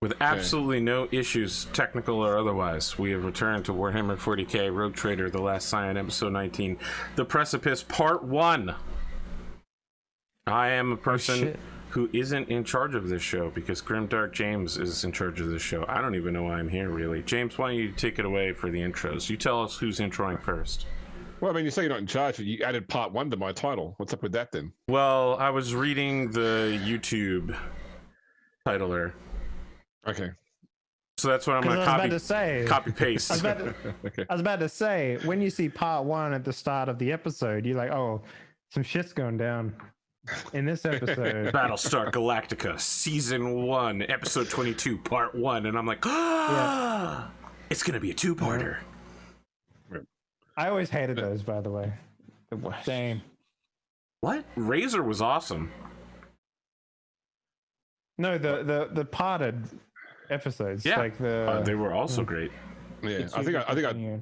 With absolutely no issues, technical or otherwise, we have returned to Warhammer 40K Rogue Trader, The Last Scion, Episode 19, The Precipice, Part 1. I am a person who isn't in charge of this show because Grimdark James is in charge of this show. I don't even know why I'm here, really. James, why don't you take it away for the intros? You tell us who's introing first. Well, I mean, you say you're not in charge, but you added part 1 to my title. What's up with that, then? Well, I was reading the YouTube titler. Okay. So that's what I'm going to copy paste. I was about to say, when you see part 1 at the start of the episode, you're like, oh, some shit's going down in this episode. Battlestar Galactica, Season 1, Episode 22, Part 1. And I'm like, ah, yeah. It's going to be a two-parter. I always hated those, by the way. Same. What? Razor was awesome. No, the parted episodes. Yeah, like they were also great. Yeah, I think I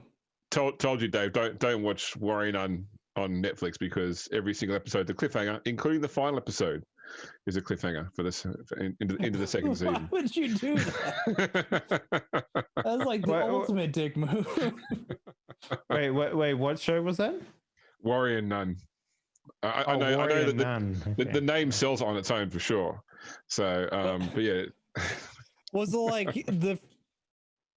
told you, Dave, don't watch Warrior on Netflix because every single episode, the cliffhanger, including the final episode, is a cliffhanger for this into the second season. Why would you do that? That's like the ultimate dick move. Wait, what show was that? Warrior Nun. I know that the name sells it on its own for sure. So, but yeah. Was it like the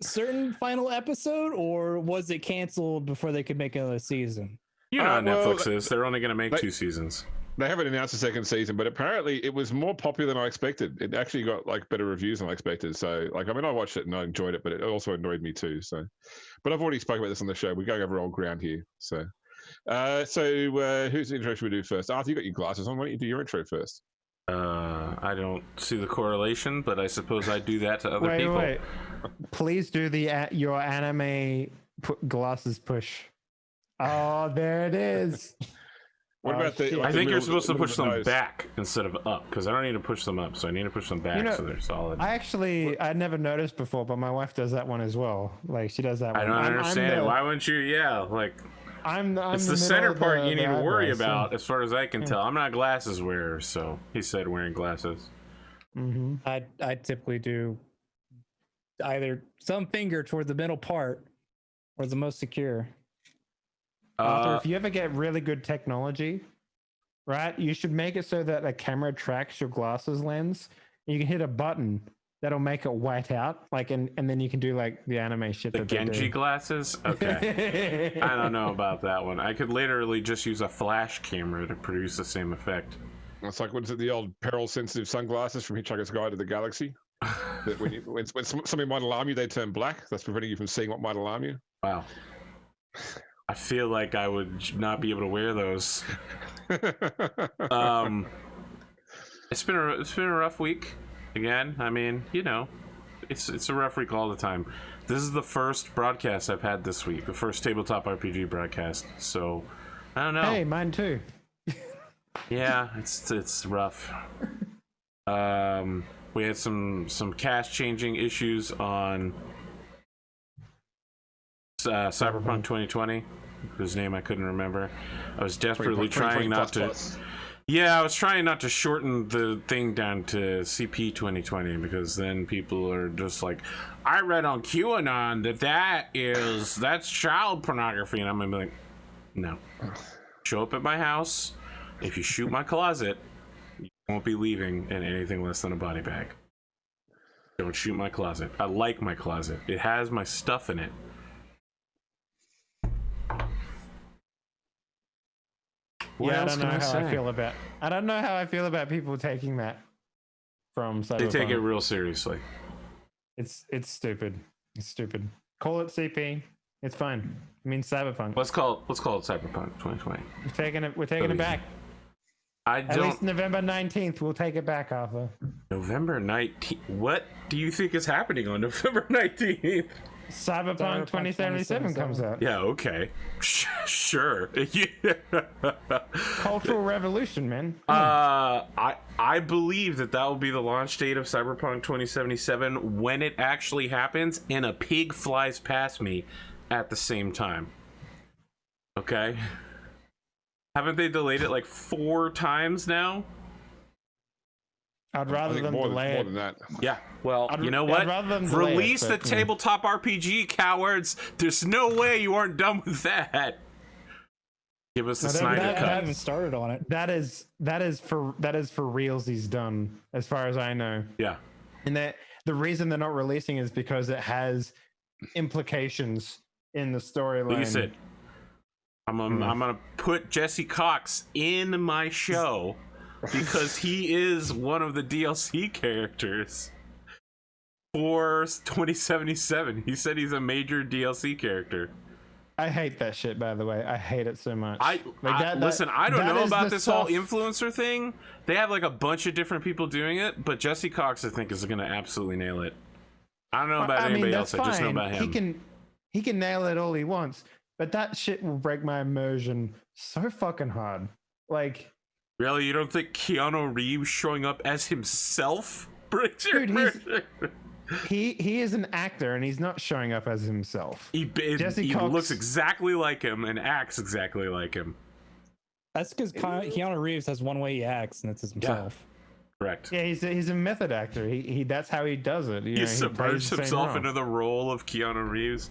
certain final episode, or was it canceled before they could make another season? You know how Netflix is. They're only going to make 2 seasons. They haven't announced a second season, but apparently it was more popular than I expected. It actually got like better reviews than I expected. So, like, I mean, I watched it and I enjoyed it, but it also annoyed me too. So, but I've already spoken about this on the show. We're going over old ground here. So, whose intro should we do first? Arthur, you got your glasses on. Why don't you do your intro first? I don't see the correlation, but I suppose I do that to other people. Wait. Please do your anime glasses push. Oh, there it is. What about the? I think you're supposed to push them back instead of up, because I don't need to push them up, so I need to push them back so they're solid. I'd never noticed before, but my wife does that one as well. Like, she does that one. I don't understand. Why wouldn't you? Yeah, like it's the center part you need to worry about, as far as I can tell. I'm not a glasses wearer, so he said wearing glasses. Mm-hmm. I typically do either some finger toward the middle part or the most secure. Arthur, if you ever get really good technology, right, you should make it so that a camera tracks your glasses lens. You can hit a button that'll make it white out, like, and then you can do like the anime shit. The Genji glasses? Okay. I don't know about that one. I could literally just use a flash camera to produce the same effect. It's like, what is it, the old peril-sensitive sunglasses from Hitchhiker's Guide to the Galaxy? That when something might alarm you, they turn black. That's preventing you from seeing what might alarm you. Wow. I feel like I would not be able to wear those. It's been a rough week. Again, I mean, you know, it's a rough week all the time. This is the first broadcast I've had this week, the first tabletop RPG broadcast. So I don't know. Hey, mine too. Yeah, it's rough. We had some cast changing issues on Cyberpunk 2020, whose name I couldn't remember. I was desperately trying not to. Yeah, I was trying not to shorten the thing down to CP 2020, because then people are just like, I read on QAnon that's child pornography, and I'm gonna be like, no. Show up at my house. If you shoot my closet, you won't be leaving in anything less than a body bag. Don't shoot my closet. I like my closet. It has my stuff in it. I don't know how I feel about people taking that from Cyberpunk. They take it real seriously. It's stupid. It's stupid. Call it CP. It's fine. I mean, Cyberpunk. Let's call it Cyberpunk 2020. We're taking it back. At least November 19th, we'll take it back, Arthur. November 19th? What do you think is happening on November 19th? Cyberpunk 2077 comes out. Yeah, okay. Sure. Cultural revolution, man. I believe that will be the launch date of Cyberpunk 2077 when it actually happens, and a pig flies past me at the same time. Okay? Haven't they delayed it like 4 times now? I'd I rather think them more delay than it. that. Yeah. Well, I'd- you know I'd what? rather them delay it, Release the but, yeah. tabletop RPG, cowards. There's no way you aren't done with that. Give us the No, Snyder I cut. haven't even started on it. That is for reals. He's done, as far as I know. Yeah. And that the reason they're not releasing is because it has implications in the storyline. Like you said, I'm gonna put Jesse Cox in my show because he is one of the DLC characters for 2077. He said he's a major DLC character. I hate that shit, by the way. I hate it so much. Listen, I don't that know is about the this stuff- whole influencer thing. They have like a bunch of different people doing it, but Jesse Cox, I think, is going to absolutely nail it. I don't know about anybody else. that's I just know fine. about him. He can nail it all he wants, but that shit will break my immersion so fucking hard. Like, Really, you don't think Keanu Reeves showing up as himself breaks your Dude, he's- immersion? he is an actor and he's not showing up as himself. He Jesse he Cox- looks exactly like him and acts exactly like him. That's because Keanu Reeves has one way he acts, and it's himself. Correct. Yeah, he's a method actor. He that's how he does it. You He know, submerged plays the same himself role. into the role of Keanu Reeves.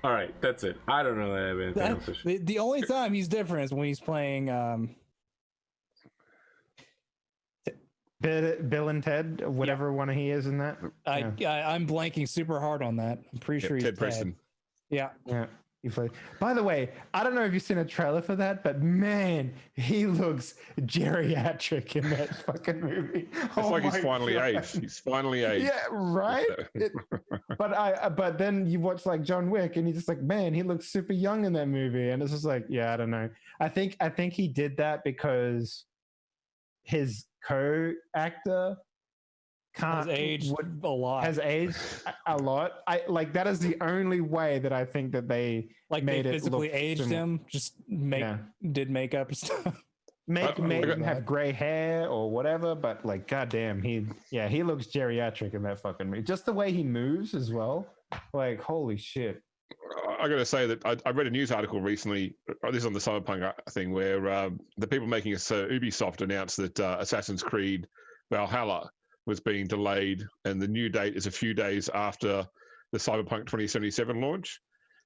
All right, that's it. I don't know that I have anything else. to say. The only time he's different is when he's playing. Bill and Ted, whatever one he is in that. I'm blanking super hard on that. I'm pretty sure he's Ted Preston. Yeah. Yeah. He played. By the way, I don't know if you've seen a trailer for that, but man, he looks geriatric in that fucking movie. It's like he's finally aged. He's finally aged. Yeah, right. But then you watch like John Wick, and you're just like, man, he looks super young in that movie, and it's just like, yeah, I don't know. I think he did that because his co-actor Has aged a lot. has aged a lot. I like that is the only way that I think that they made they it physically look aged similar. him, just did makeup and stuff. Made him God. have gray hair or whatever, but like, goddamn, he looks geriatric in that fucking movie. Just the way he moves as well. Like, holy shit. I got to say that I read a news article recently. This is on the Cyberpunk thing, where the people making it, Ubisoft announced that Assassin's Creed Valhalla was being delayed, and the new date is a few days after the Cyberpunk 2077 launch.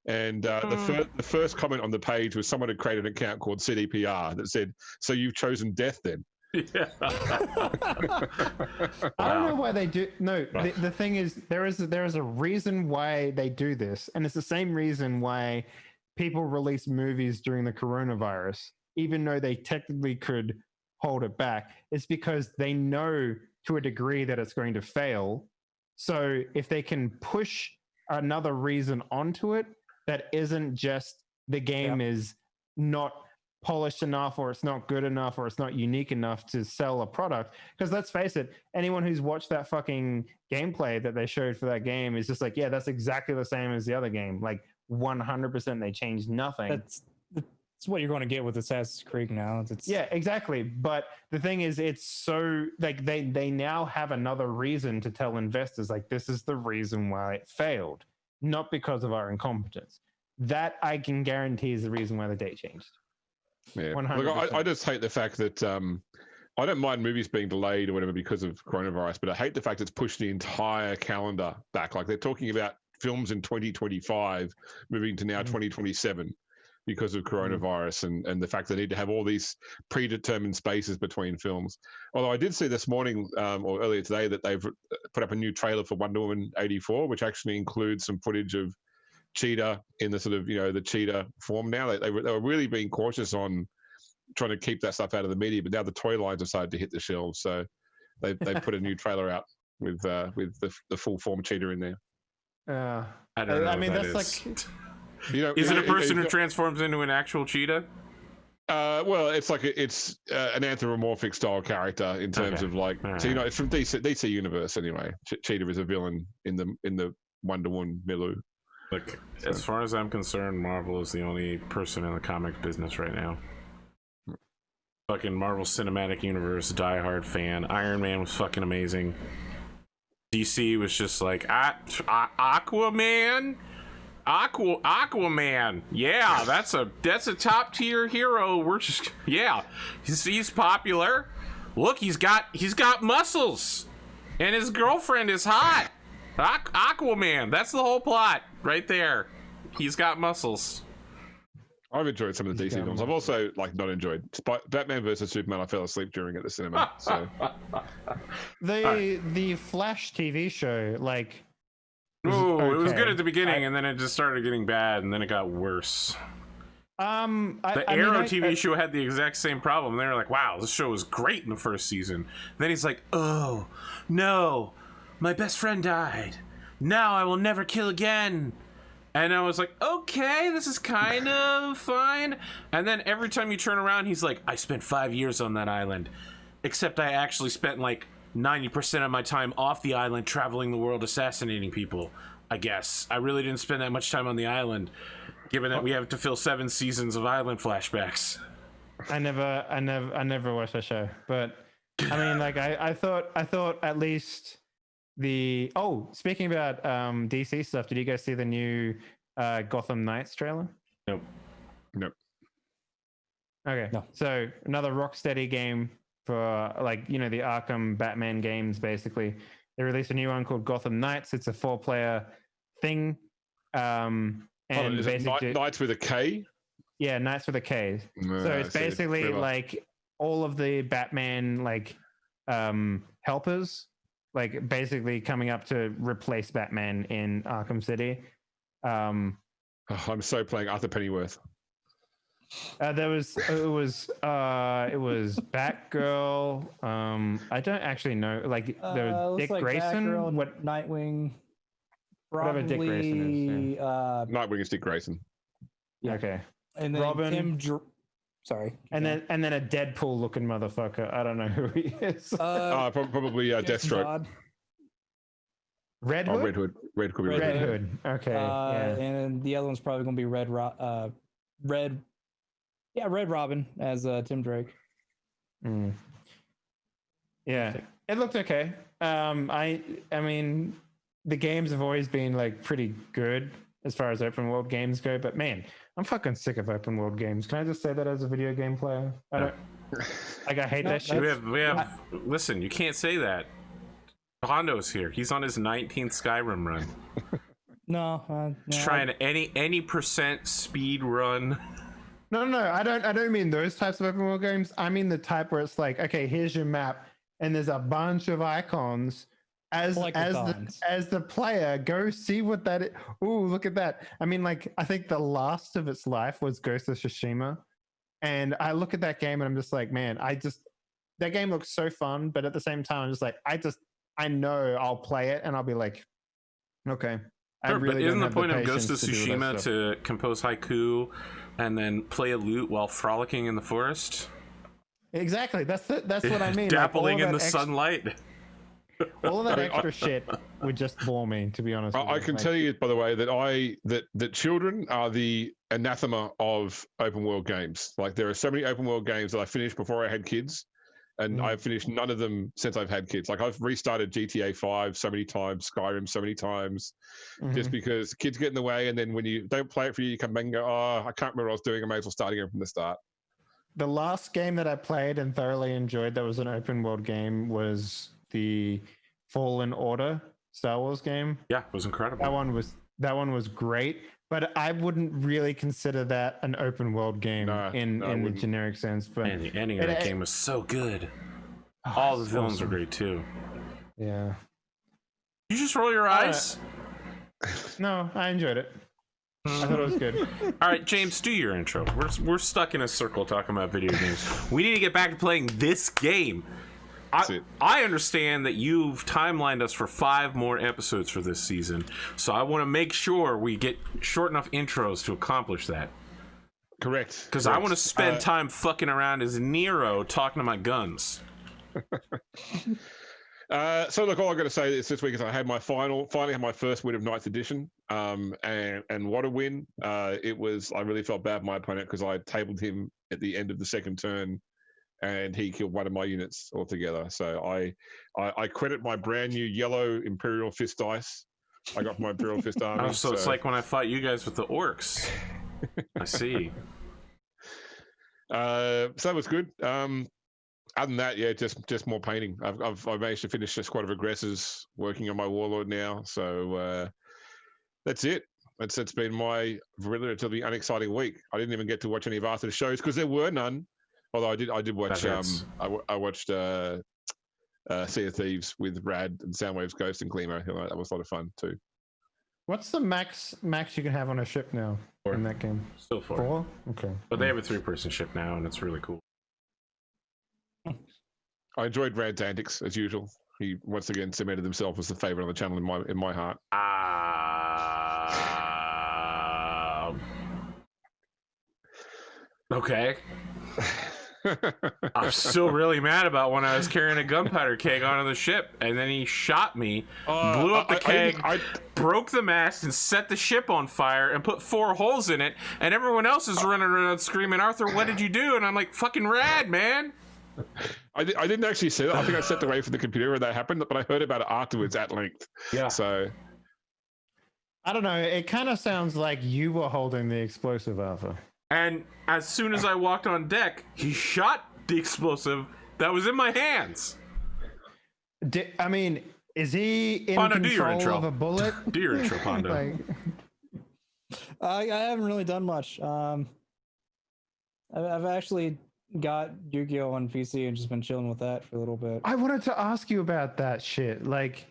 And the first comment on the page was someone had created an account called CDPR that said, "So you've chosen death then?" Yeah. I don't know why they do. No, the thing is, there is a reason why they do this, and it's the same reason why people release movies during the coronavirus, even though they technically could hold it back. It's because they know to a degree that it's going to fail. So if they can push another reason onto it, that isn't just the game is not polished enough, or it's not good enough, or it's not unique enough to sell a product. Because let's face it, anyone who's watched that fucking gameplay that they showed for that game is just like, yeah, that's exactly the same as the other game. Like 100%, they changed nothing. That's what you're going to get with Assassin's Creed now. Yeah, exactly. But the thing is, it's so like they now have another reason to tell investors, like, this is the reason why it failed, not because of our incompetence. That I can guarantee is the reason why the date changed. Yeah. 100%. Look, I just hate the fact that I don't mind movies being delayed or whatever because of coronavirus, but I hate the fact it's pushed the entire calendar back. Like, they're talking about films in 2025 moving to now 2027 because of coronavirus and the fact they need to have all these predetermined spaces between films. Although I did see this morning or earlier today that they've put up a new trailer for Wonder Woman 84, which actually includes some footage of Cheetah in the sort of, the Cheetah form now. They were really being cautious on trying to keep that stuff out of the media, but now the toy lines have started to hit the shelves. So they put a new trailer out with the full form Cheetah in there. I don't know. I mean, what that's that like, is it a person who transforms into an actual cheetah? Well, it's like it's an anthropomorphic style character in terms of like, All so it's from DC Universe anyway. Cheetah is a villain in the Wonder Woman milieu. Look, as far as I'm concerned, Marvel is the only person in the comic business right now. Fucking Marvel Cinematic Universe, diehard fan. Iron Man was fucking amazing. DC was just like, Aquaman? Aquaman. Yeah, that's a top tier hero. We're just, he's popular. look, he's got muscles, and his girlfriend is hot. Aquaman. That's the whole plot right there. He's got muscles. I've enjoyed some of the DC films. I've also not enjoyed Batman versus Superman. I fell asleep during at the cinema. So the Flash TV show, it was good at the beginning, and then it just started getting bad, and then it got worse. The Arrow TV show had the exact same problem. They were like, "Wow, this show was great in the first season." Then he's like, "Oh no, my best friend died. Now I will never kill again." And I was like, okay, this is kind of fine. And then every time you turn around, he's like, I spent 5 years on that island. Except I actually spent 90% of my time off the island traveling the world assassinating people, I guess. I really didn't spend that much time on the island, given that we have to fill 7 seasons of island flashbacks. I never watched that show. But I mean, I thought at least speaking about DC stuff, did you guys see the new Gotham Knights trailer? Nope. Okay. No. So another Rocksteady game for the Arkham Batman games. Basically, they released a new one called Gotham Knights. It's a 4-player thing. And is basically, it Knights with a K? Yeah, Knights with a K. No, so it's basically all of the Batman helpers. Basically coming up to replace Batman in Arkham City. I'm so playing Arthur Pennyworth. It was Batgirl. I don't actually know. There was Dick Grayson. Batgirl, what Nightwing? Whatever Dick Grayson is. Yeah. Nightwing is Dick Grayson. Yeah. Okay. And then Robin. Sorry. And then a Deadpool looking motherfucker. I don't know who he is. Probably Deathstroke. Red Hood? Red Hood. Red could be Red Hood. Okay. And the other one's probably going to be Red Robin as Tim Drake. Mm. Yeah, it looked okay. I mean, the games have always been pretty good as far as open world games go, but man, I'm fucking sick of open world games. Can I just say that as a video game player? I don't. I hate that shit. We have. Listen, you can't say that. Hondo's here. He's on his 19th Skyrim run. No. He's trying any percent speed run. No. I don't mean those types of open world games. I mean the type where it's okay, here's your map, and there's a bunch of icons. As the player, go see what that is. Ooh, look at that. I mean, I think the last of its life was Ghost of Tsushima. And I look at that game and I'm just man, that game looks so fun, but at the same time, I'm just I know I'll play it and I'll be okay. Sure, but isn't the point of Ghost of Tsushima to compose haiku and then play a lute while frolicking in the forest? Exactly. That's what I mean. Dappling in the sunlight. All of that extra shit would just bore me, to be honest. I can tell you, by the way, that children are the anathema of open world games. There are so many open world games that I finished before I had kids, and I've finished none of them since I've had kids. I've restarted GTA 5 so many times, Skyrim so many times, just because kids get in the way, and then when you don't play it for you come back and go, oh, I can't remember what I was doing. I may as well start again from the start. The last game that I played and thoroughly enjoyed that was an open world game was the Fallen Order Star Wars game. Yeah, it was incredible. That one was great, but I wouldn't really consider that an open world game in the generic sense. But man, the ending of that game was so good. All the villains were great too. Yeah. You just roll your eyes? No, I enjoyed it. I thought it was good. All right, James, do your intro. We're stuck in a circle talking about video games. We need to get back to playing this game. I understand that you've timelined us for 5 more episodes for this season, so I want to make sure we get short enough intros to accomplish that. Correct. Because I want to spend time fucking around as Nero talking to my guns. So look, all I got to say this week is I had finally had my first win of Ninth Edition, and what a win! It was. I really felt bad for my opponent because I tabled him at the end of the second turn, and he killed one of my units altogether. So I credit my brand new yellow Imperial Fist dice I got from my Imperial Fist army. Oh, so it's like when I fought you guys with the orcs. I see. So that was good. Other than that, yeah, just more painting. I've managed to finish a squad of aggressors, working on my warlord now. So that's it. It's been my relatively unexciting week. I didn't even get to watch any of Arthur's shows because there were none. Although I did watch. I watched Sea of Thieves with Rad and Soundwave's Ghost and Gleamo. That was a lot of fun too. What's the max you can have on a ship now 4. in that game? Still 4. 4? Okay. But they have a 3-person ship now, and it's really cool. I enjoyed Rad's antics as usual. He once again cemented himself as the favorite on the channel in my heart. Okay. I'm still really mad about when I was carrying a gunpowder keg onto the ship, and then he shot me, blew up the keg, broke the mast, and set the ship on fire, and put 4 holes in it, and everyone else is running around screaming, "Arthur, what did you do?" And I'm like, fucking Rad, man. I didn't actually see that. I think I stepped away from the computer when that happened, but I heard about it afterwards at length. Yeah. So I don't know. It kind of sounds like you were holding the explosive, Arthur. And as soon as I walked on deck, he shot the explosive that was in my hands. I mean, is he in control of a bullet? Do your intro, Pondo. I haven't really done much. I've actually got Yu-Gi-Oh on PC and just been chilling with that for a little bit. I wanted to ask you about that shit. Like,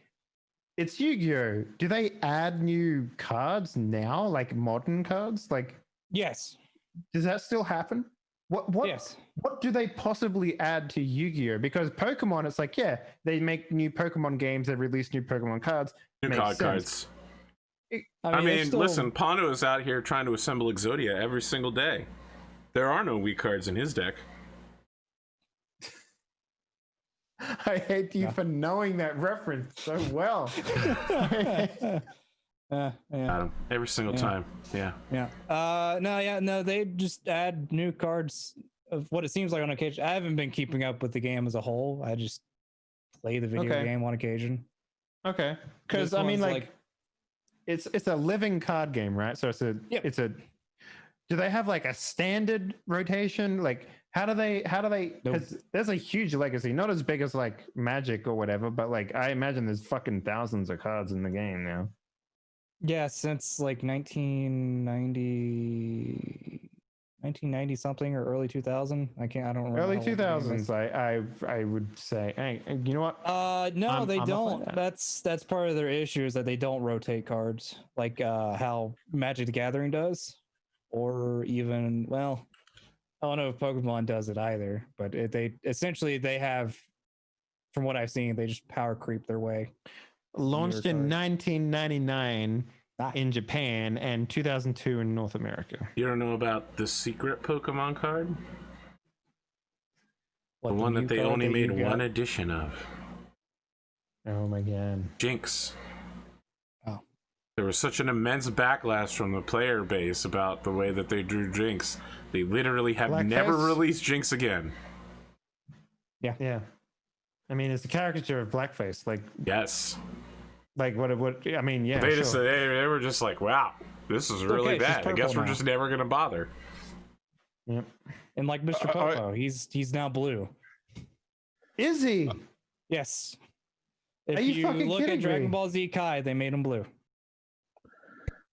it's Yu-Gi-Oh. Do they add new cards now, like modern cards? Like, yes. Does that still happen? Yes. What do they possibly add to Yu-Gi-Oh? Because Pokemon, it's like, yeah, they make new Pokemon games, they release new Pokemon cards. New cards. I mean, listen, Pondo is out here trying to assemble Exodia every single day. There are no weak cards in his deck. I hate you for knowing that reference so well. Yeah. Every single time. Yeah. No, they just add new cards of what it seems like on occasion. I haven't been keeping up with the game as a whole. I just play the video game on occasion. Okay. Because I mean, like it's a living card game, right? So it's a do they have like a standard rotation? Like how do they because there's a huge legacy, not as big as like Magic or whatever, but like I imagine there's fucking thousands of cards in the game now. Yeah, since like 1990 something or early 2000. I don't remember. Early 2000s, I would say. Hey, you know what? No, they don't. That's part of their issue is that they don't rotate cards like how Magic the Gathering does, or even I don't know if Pokemon does it either. But they have, from what I've seen, they just power creep their way. Launched in 1999 in Japan and 2002 in North America. You don't know about the secret Pokemon card? The one that they only made one edition of. Oh my god. Jinx. Oh. There was such an immense backlash from the player base about the way that they drew Jinx. They literally have never released Jinx again. Yeah. I mean, it's a caricature of blackface. Like, yes. Like what? I mean, yeah. They just they were just like, wow, this is really bad. I guess we're just never gonna bother. Yep. And like Mr. Popo, he's now blue. Is he? Yes. If you look at Dragon Ball Z Kai, they made him blue.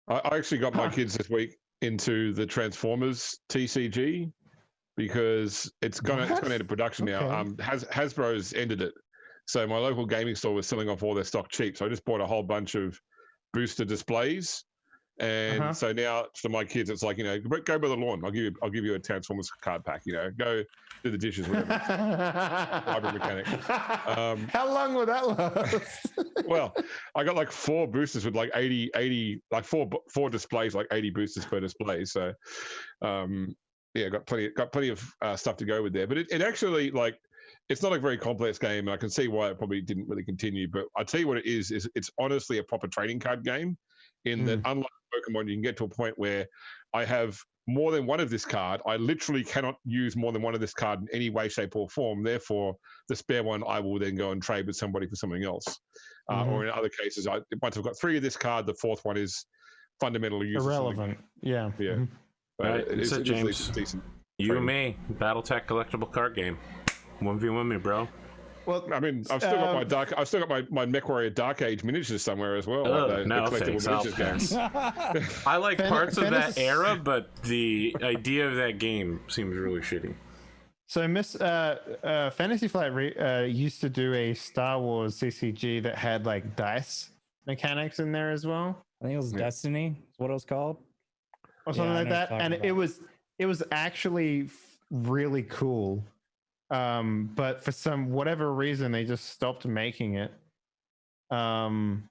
I actually got my kids this week into the Transformers TCG because it's gone into production now. Hasbro's ended it. So my local gaming store was selling off all their stock cheap. So I just bought a whole bunch of booster displays. And so now for my kids, it's like, go by the lawn. I'll give you a Transformers card pack, go do the dishes, whatever. Library mechanic. How long will that last? Well, I got like 4 boosters with like 80, like four displays, like 80 boosters per display. So, got plenty of stuff to go with there. But it actually like, it's not a very complex game, and I can see why it probably didn't really continue. But I tell you what it is it's honestly a proper trading card game in that unlike Pokemon, you can get to a point where I have more than one of this card. I literally cannot use more than one of this card in any way, shape, or form. Therefore, the spare one I will then go and trade with somebody for something else. Or in other cases, once I've got 3 of this card, the 4th one is fundamentally useless. Irrelevant. Yeah. Right. James, decent. You and me, BattleTech collectible card game. 1v1 me, bro. Well, I mean, I've still got my MechWarrior Dark Age miniatures somewhere as well. Oh, like the no, collectible thanks. miniatures games. I like parts of that Fantasy- era, but the idea of that game seems really shitty. So Fantasy Flight used to do a Star Wars CCG that had like dice mechanics in there as well, I think it was Destiny. Is what it was called, or something I like know what that, you're and talking it was actually really cool. But for whatever reason, they just stopped making it. And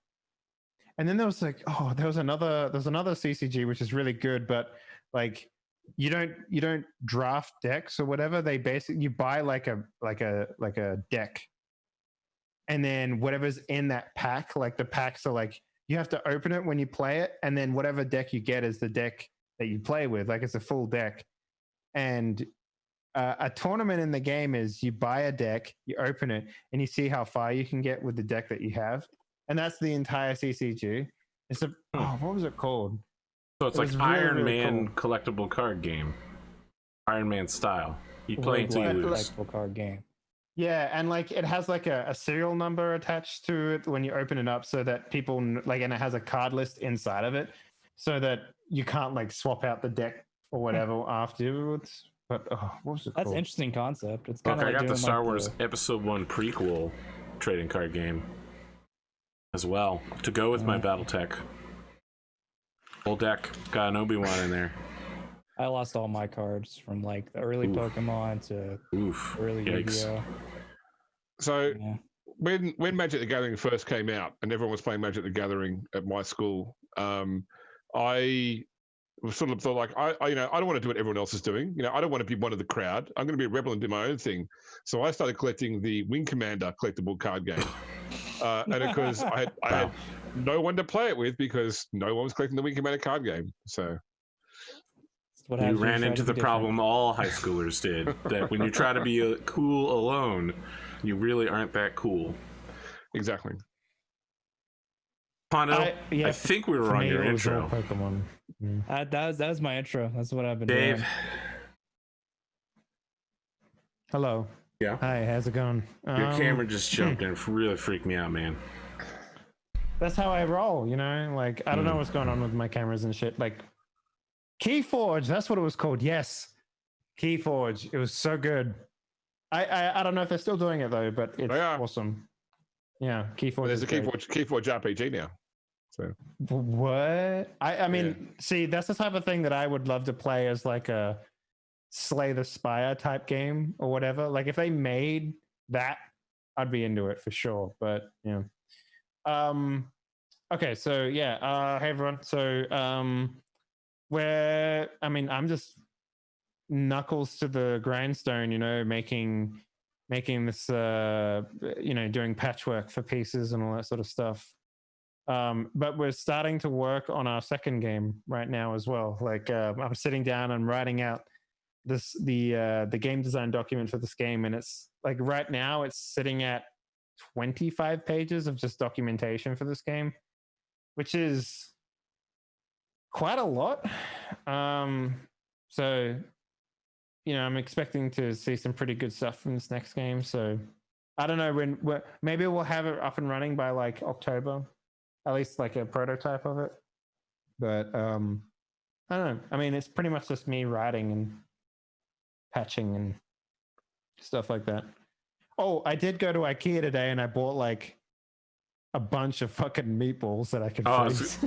then there was there's another CCG which is really good, but like you don't draft decks or whatever. They basically, you buy like a deck, and then whatever's in that pack, like the packs are like, you have to open it when you play it, and then whatever deck you get is the deck that you play with. Like it's a full deck. And a tournament in the game is you buy a deck, you open it, and you see how far you can get with the deck that you have. And that's the entire CCG. It's what was it called? So it's It like was Iron really Man cool. collectible card game. Iron Man style. You play until you Roguelike lose. collectible card game. Yeah, and like it has like a serial number attached to it when you open it up, so that people and it has a card list inside of it, so that you can't like swap out the deck or whatever afterwards. But what was it That's called? an interesting concept. It's Look, kind of I like got the doing, Star like, Wars Episode 1 prequel trading card game as well to go with my Battletech. Full deck. Got an Obi-Wan in there. I lost all my cards from like the early Pokemon to Oof. early Yikes. Yu-Gi-Oh. So Yeah. when Magic the Gathering first came out and everyone was playing Magic the Gathering at my school, I was sort of thought like, I don't want to do what everyone else is doing. I don't want to be one of the crowd. I'm going to be a rebel and do my own thing. So I started collecting the Wing Commander collectible card game. And of course, I had no one to play it with because no one was collecting the Wing Commander card game. So What You happens when ran try into to the be problem different. all high schoolers did. That when you try to be cool alone, you really aren't that cool. exactly. Pondo, I I think we were for on me, your it was all intro. Pokemon. That was my intro. That's what I've been Dave. doing. Hello. Yeah. Hi, how's it going? Your camera just jumped and really freaked me out, man. That's how I roll, like I don't know what's going on with my cameras and shit. Like Keyforge, that's what it was called. Yes, Keyforge. It was so good. I don't know if they're still doing it though, but it's awesome. Yeah, Keyforge. Well, there's a Keyforge RPG now. So what? I mean, see, that's the type of thing that I would love to play as like a Slay the Spire type game or whatever. Like if they made that, I'd be into it for sure. But yeah. Okay, so yeah, hey everyone. So I'm just knuckles to the grindstone, making this doing patchwork for pieces and all that sort of stuff. But we're starting to work on our second game right now as well. Like I'm sitting down and writing out the game design document for this game, and it's like right now it's sitting at 25 pages of just documentation for this game, which is quite a lot. So I'm expecting to see some pretty good stuff from this next game. So I don't know when maybe we'll have it up and running by like October, at least like a prototype of it. But I don't know. I mean, it's pretty much just me writing and patching and stuff like that. Oh, I did go to IKEA today and I bought like a bunch of fucking meatballs that I could freeze.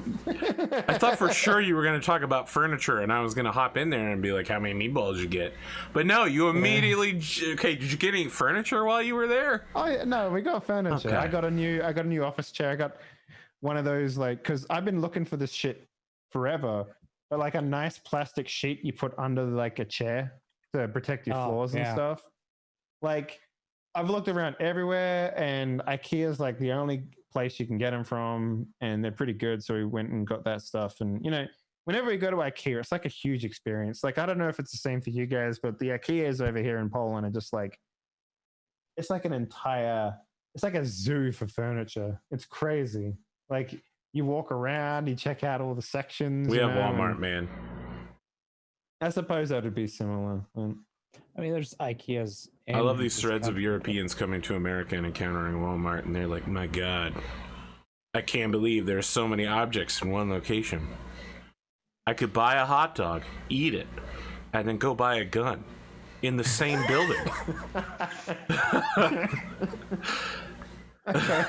I thought for sure you were going to talk about furniture, and I was going to hop in there and be like, how many meatballs you get? But no, you immediately... Okay, did you get any furniture while you were there? Oh, no, we got furniture. Okay. I got a new office chair. I got one of those, like, because I've been looking for this shit forever, but like a nice plastic sheet you put under like a chair to protect your floors and stuff. Like, I've looked around everywhere, and IKEA's like the only place you can get them from, and they're pretty good. So we went and got that stuff. And whenever we go to IKEA, it's like a huge experience. Like, I don't know if it's the same for you guys, but the IKEAs over here in Poland are just like, it's like it's like a zoo for furniture. It's crazy. Like, you walk around, you check out all the sections. We have Walmart, man. I suppose that would be similar. I mean, there's IKEA's. I love these threads of Europeans coming to America and encountering Walmart, and they're like, my God, I can't believe there's so many objects in one location. I could buy a hot dog, eat it, and then go buy a gun in the same building. Okay.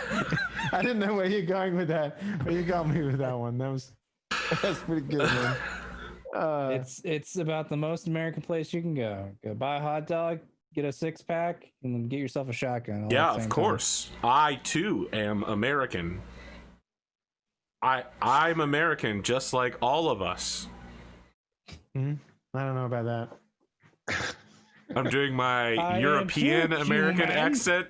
I didn't know where you're going with that, but you got me with that one. That's pretty good, man. It's about the most American place you can go. Go buy a hot dog, get a 6-pack, and then get yourself a shotgun. Yeah, of course. I too am American. I'm American, just like all of us. I don't know about that. I'm doing my European American accent.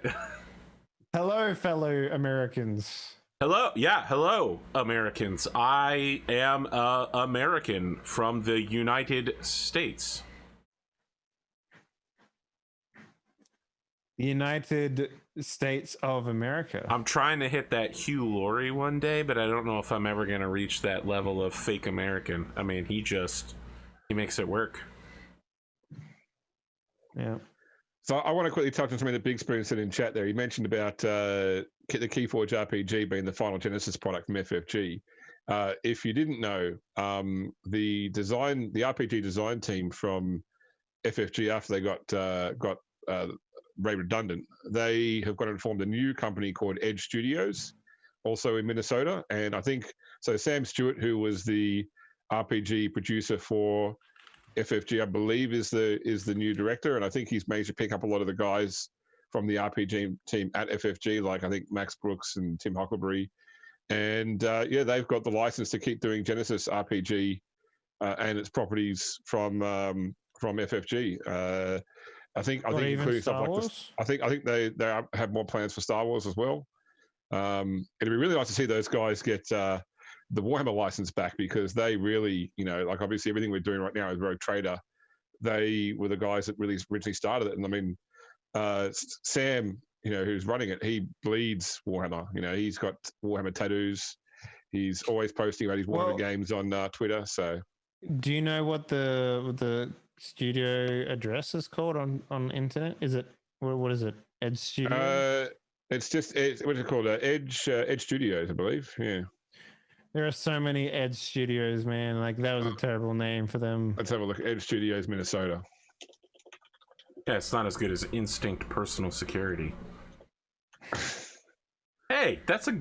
Hello, fellow Americans. Hello, Americans. I am American from the United States. The United States of America. I'm trying to hit that Hugh Laurie one day, but I don't know if I'm ever going to reach that level of fake American. I mean, he makes it work. Yeah. So I want to quickly touch on something that Big Spoon said in chat there. He mentioned about the Keyforge RPG being the final Genesis product from FFG. If you didn't know, the RPG design team from FFG, after they got very redundant, they have gone and formed a new company called Edge Studios, also in Minnesota. And I think so. Sam Stewart, who was the RPG producer for FFG, I believe, is the new director, and I think he's managed to pick up a lot of the guys from the RPG team at FFG, like I think Max Brooks and Tim Huckleberry, and they've got the license to keep doing Genesis RPG and its properties from FFG. I think including stuff like this. I think they have more plans for Star Wars as well. It'd be really nice to see those guys get the Warhammer license back, because they really, like obviously everything we're doing right now is Rogue Trader. They were the guys that really originally started it. And I mean, Sam, who's running it, he bleeds Warhammer. He's got Warhammer tattoos. He's always posting about his Warhammer games on Twitter. So, do you know what the studio address is called on internet? Is it what is it? Edge Studios? What's it called? Edge Studios, I believe. Yeah. There are so many Edge Studios, man. Like, that was a terrible name for them. Let's have a look. Edge Studios, Minnesota. Yeah, it's not as good as Instinct Personal Security. Hey, that's a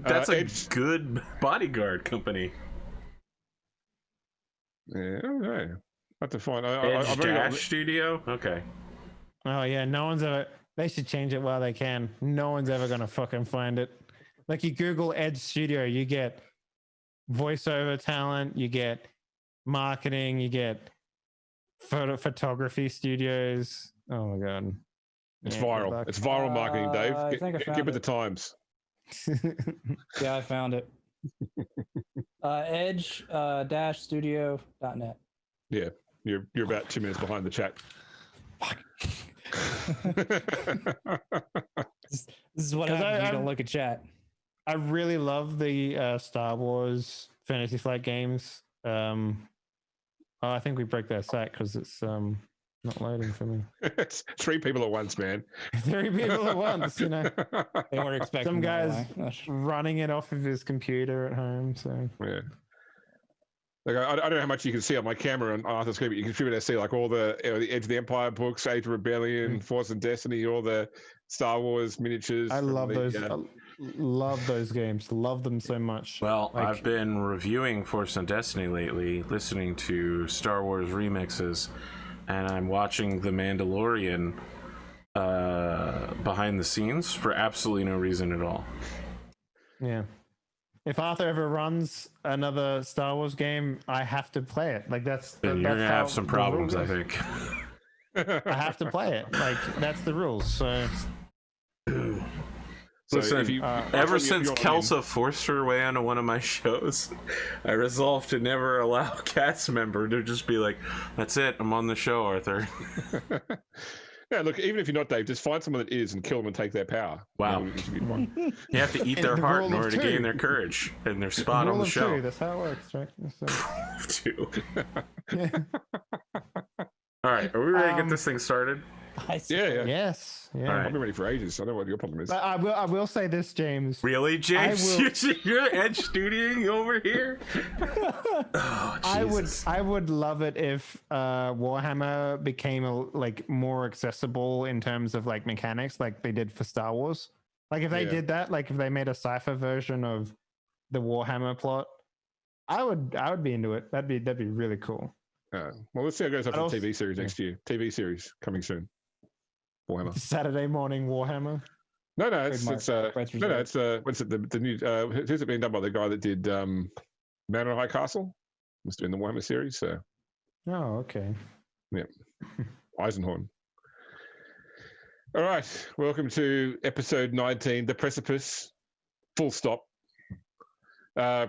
good bodyguard company. Yeah, okay. I have to find. Edge Studio. Okay. Oh yeah, no one's ever. They should change it while they can. No one's ever gonna fucking find it. Like, you Google Edge Studio, you get voiceover talent, you get marketing, you get photography studios. Oh my god, it's viral. It's viral marketing, Dave. Give it the times. Yeah, I found it. Edge-studio.net. Yeah, you're about 2 minutes behind the chat. This is what happens when you don't look at chat. I really love the Star Wars Fantasy Flight games. I think we broke that site because it's not loading for me. It's 3 people at once, man. 3 people at once, They were expecting some guys running it off of his computer at home. So yeah. Like, I don't know how much you can see on my camera on Arthur's screen, but you can be able to see like all the Edge of the Empire books, Age of Rebellion, Force and Destiny, all the Star Wars miniatures. I love those. I love those games. Love them so much. Well, I've been reviewing Force and Destiny lately, listening to Star Wars remixes, and I'm watching The Mandalorian behind the scenes for absolutely no reason at all. Yeah. If Arthur ever runs another Star Wars game, I have to play it. Like, then you're gonna have some problems, I think. I have to play it. Like, that's the rules. So listen, ever since Kelsa forced her way onto one of my shows, I resolved to never allow a cast member to just be like, "That's it, I'm on the show, Arthur." Yeah, look, even if you're not Dave, just find someone that is and kill them and take their power. Wow. You have to eat their heart in order to gain their courage and their spot on the show. That's how it works, right? Two. All right, are we ready to get this thing started? Yeah. Yes. Yeah. All right. I've been ready for ages. I know what your problem is. But I will say this, James. Really, James? You're edge studioing over here? Oh, Jesus. I would love it if Warhammer became more accessible in terms of like mechanics, like they did for Star Wars. Like if they did that, like if they made a cipher version of the Warhammer plot, I would be into it. That'd be really cool. Well, let's see how it goes after the TV series next year. TV series coming soon. Warhammer. Saturday morning Warhammer. No, it's what's it? The new who's it being done by? The guy that did Man on High Castle was doing the Warhammer series. So. Oh, okay. Yeah, Eisenhorn. All right, welcome to episode 19, The Precipice. Full stop.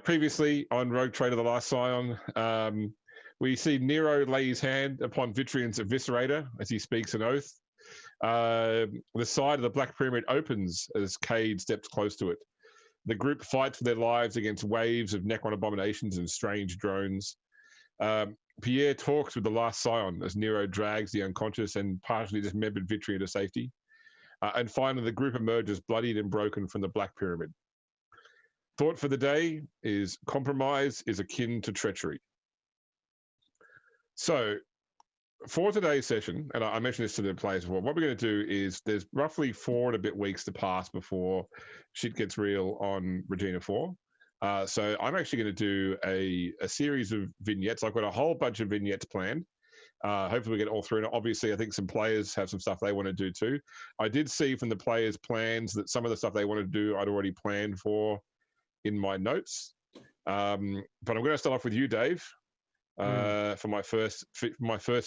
Previously on Rogue Trader, the Last Scion, we see Nero lay his hand upon Vitrian's Eviscerator as he speaks an oath. The side of the Black Pyramid opens as Cade steps close to it. The group fights for their lives against waves of Necron abominations and strange drones. Pierre talks with the Last Scion as Nero drags the unconscious and partially dismembered Vitrian to safety. And finally, the group emerges bloodied and broken from the Black Pyramid. Thought for the day is compromise is akin to treachery. So, for today's session, and I mentioned this to the players before, what we're going to do is there's roughly 4 and a bit weeks to pass before shit gets real on Regina 4. So I'm actually going to do a series of vignettes. I've got a whole bunch of vignettes planned. Hopefully we get all through. And obviously, I think some players have some stuff they want to do too. I did see from the players' plans that some of the stuff they want to do I'd already planned for in my notes. But I'm going to start off with you, Dave. For my first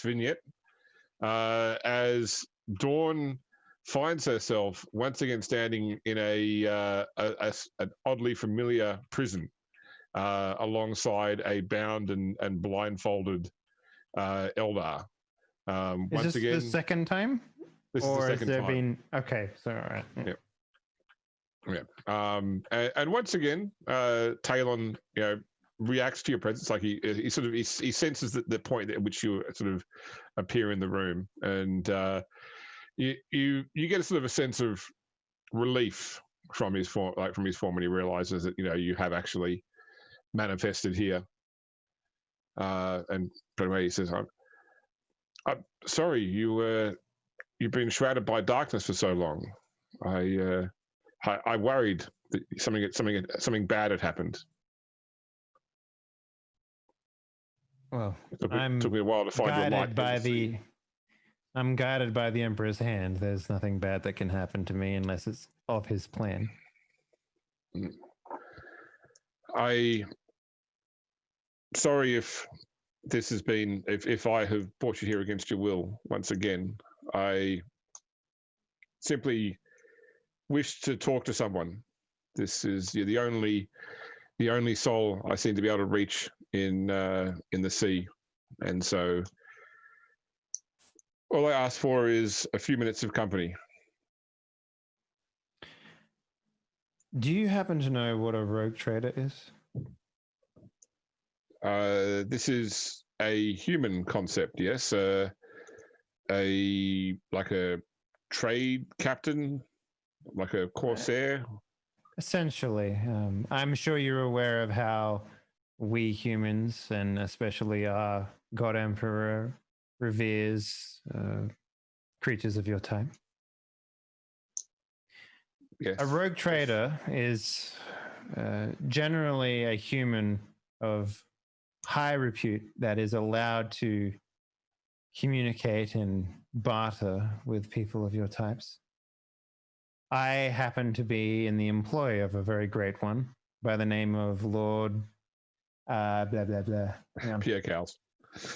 vignette, as Dawn finds herself once again standing in an oddly familiar prison, alongside a bound and blindfolded Eldar. Is this the second time? This is the second time. Been okay? So all right. Yeah. And once again, Talon, reacts to your presence. Like he senses the point at which you sort of appear in the room, and you get a sort of a sense of relief from his form when he realizes that you have actually manifested here. And by the way, he says, "I'm sorry, you've been shrouded by darkness for so long. I worried that something bad had happened." Well, took me a while to find your light. I'm guided by the Emperor's hand. There's nothing bad that can happen to me unless it's of his plan. Sorry if this has been, if I have brought you here against your will once again. I simply wish to talk to someone. This is the only soul I seem to be able to reach in the sea, and so all I ask for is a few minutes of company. Do you happen to know what a rogue trader is? This is a human concept, yes. Like a trade captain, like a corsair. Essentially, I'm sure you're aware of how we humans, and especially our God Emperor, reveres creatures of your type. Yes. A rogue trader is generally a human of high repute that is allowed to communicate and barter with people of your types. I happen to be in the employ of a very great one by the name of Lord blah blah blah. Pierre Cowles.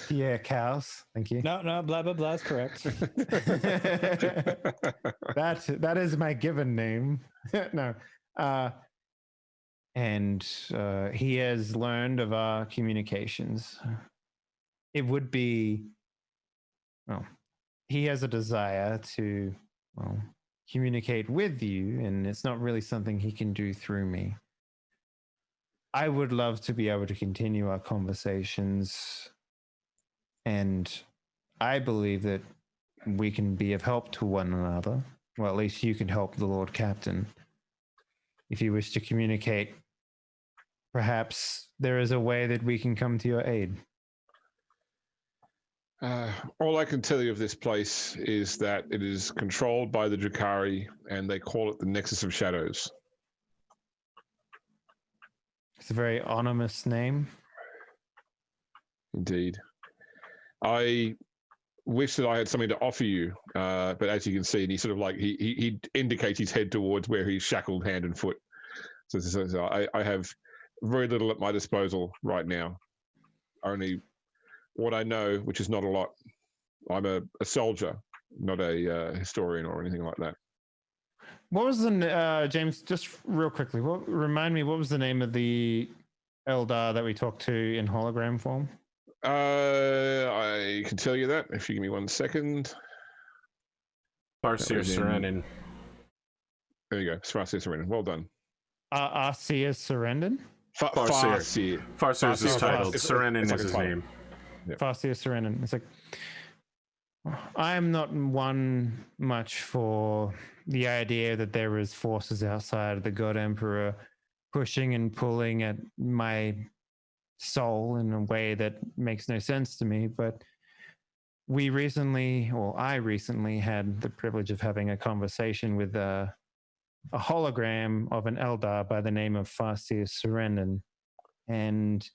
Pierre Cowles, thank you. No, blah blah blah is correct. That is my given name. No, and he has learned of our communications. It would be, well, he has a desire to, well, communicate with you, and it's not really something he can do through me. I would love to be able to continue our conversations, and I believe that we can be of help to one another. Well, at least you can help the Lord Captain. If you wish to communicate, perhaps there is a way that we can come to your aid. All I can tell you of this place is that it is controlled by the Drakari, and they call it the Nexus of Shadows. It's a very ominous name. Indeed. I wish that I had something to offer you, but as you can see, and he sort of like he indicates his head towards where he's shackled hand and foot. So I have very little at my disposal right now. Only what I know, which is not a lot. I'm a soldier, not a historian or anything like that. What was the James? Just real quickly, remind me, what was the name of the Eldar that we talked to in hologram form? I can tell you that if you give me 1 second. Farseer Serenin. There you go, Farseer Serenin. Well done. Farseer Serenin? Farseer. Farseer is his title. Serenin like is his name. Yep. Farseer Serenin. It's like, I am not one much for the idea that there is forces outside of the God Emperor pushing and pulling at my soul in a way that makes no sense to me. But I recently had the privilege of having a conversation with a hologram of an Eldar by the name of Farseer Serenin, and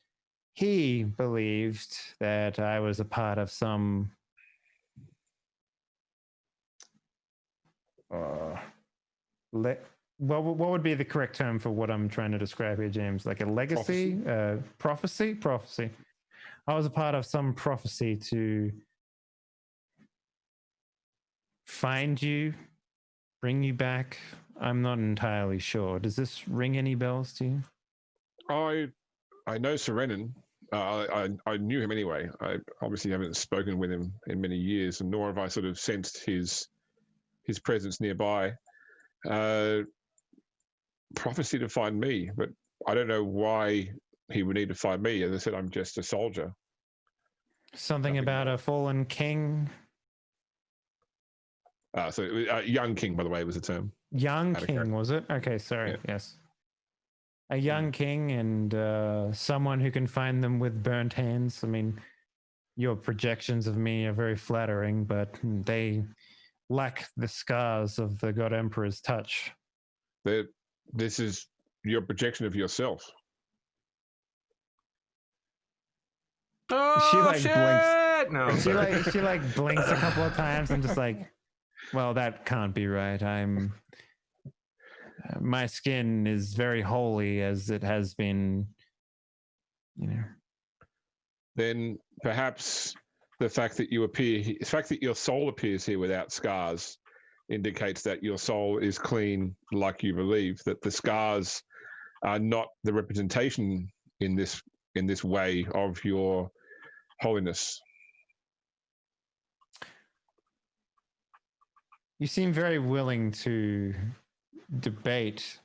he believed that I was a part of some what would be the correct term for what I'm trying to describe here, James? Like a legacy? Prophecy? Prophecy. I was a part of some prophecy to find you, bring you back. I'm not entirely sure. Does this ring any bells to you? I know Serenin. I knew him anyway. I obviously haven't spoken with him in many years, and nor have I sort of sensed his presence nearby. Prophecy to find me, but I don't know why he would need to find me. As I said, I'm just a soldier. Something about a fallen king. Young king, by the way, was the term. Young king, was it? Okay, sorry. Yeah. Yes. A young king and someone who can find them with burnt hands. I mean, your projections of me are very flattering, but they lack the scars of the God Emperor's touch. This is your projection of yourself. Oh, she like shit! blinks. No, she like blinks a couple of times and just like, well, that can't be right. My skin is very holy as it has been, Then perhaps the fact that your soul appears here without scars indicates that your soul is clean, like you believe, that the scars are not the representation in this way of your holiness. You seem very willing to debate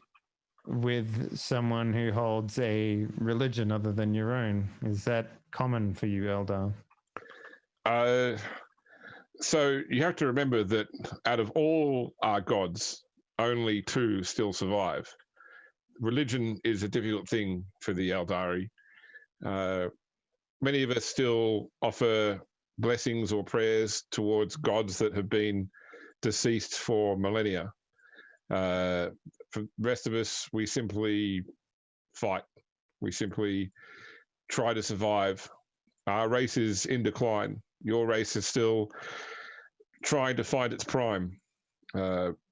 with someone who holds a religion other than your own. Is that common for you, Eldar? So you have to remember that out of all our gods, only 2 still survive. Religion is a difficult thing for the Eldari. Many of us still offer blessings or prayers towards gods that have been deceased for millennia. For the rest of us, we simply fight. We simply try to survive. Our race is in decline. Your race is still trying to find its prime.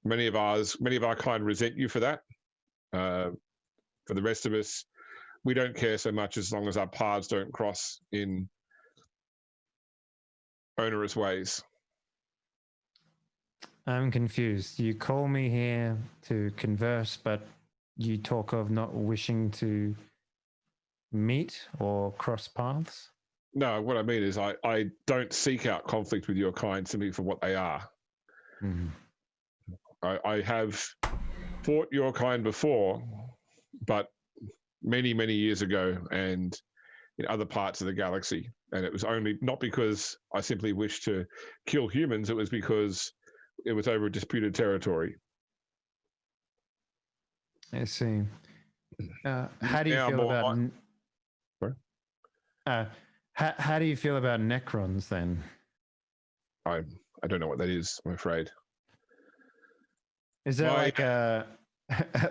Many of our kind resent you for that. For the rest of us, we don't care so much as long as our paths don't cross in onerous ways. I'm confused. You call me here to converse, but you talk of not wishing to meet or cross paths? No, what I mean is I don't seek out conflict with your kind simply for what they are. Mm-hmm. I have fought your kind before, but many, many years ago, and in other parts of the galaxy. And it was only not because I simply wished to kill humans, it was because it was over disputed territory. I see. How do you Now feel more about? Sorry? How do you feel about Necrons then? I don't know what that is, I'm afraid. Is there like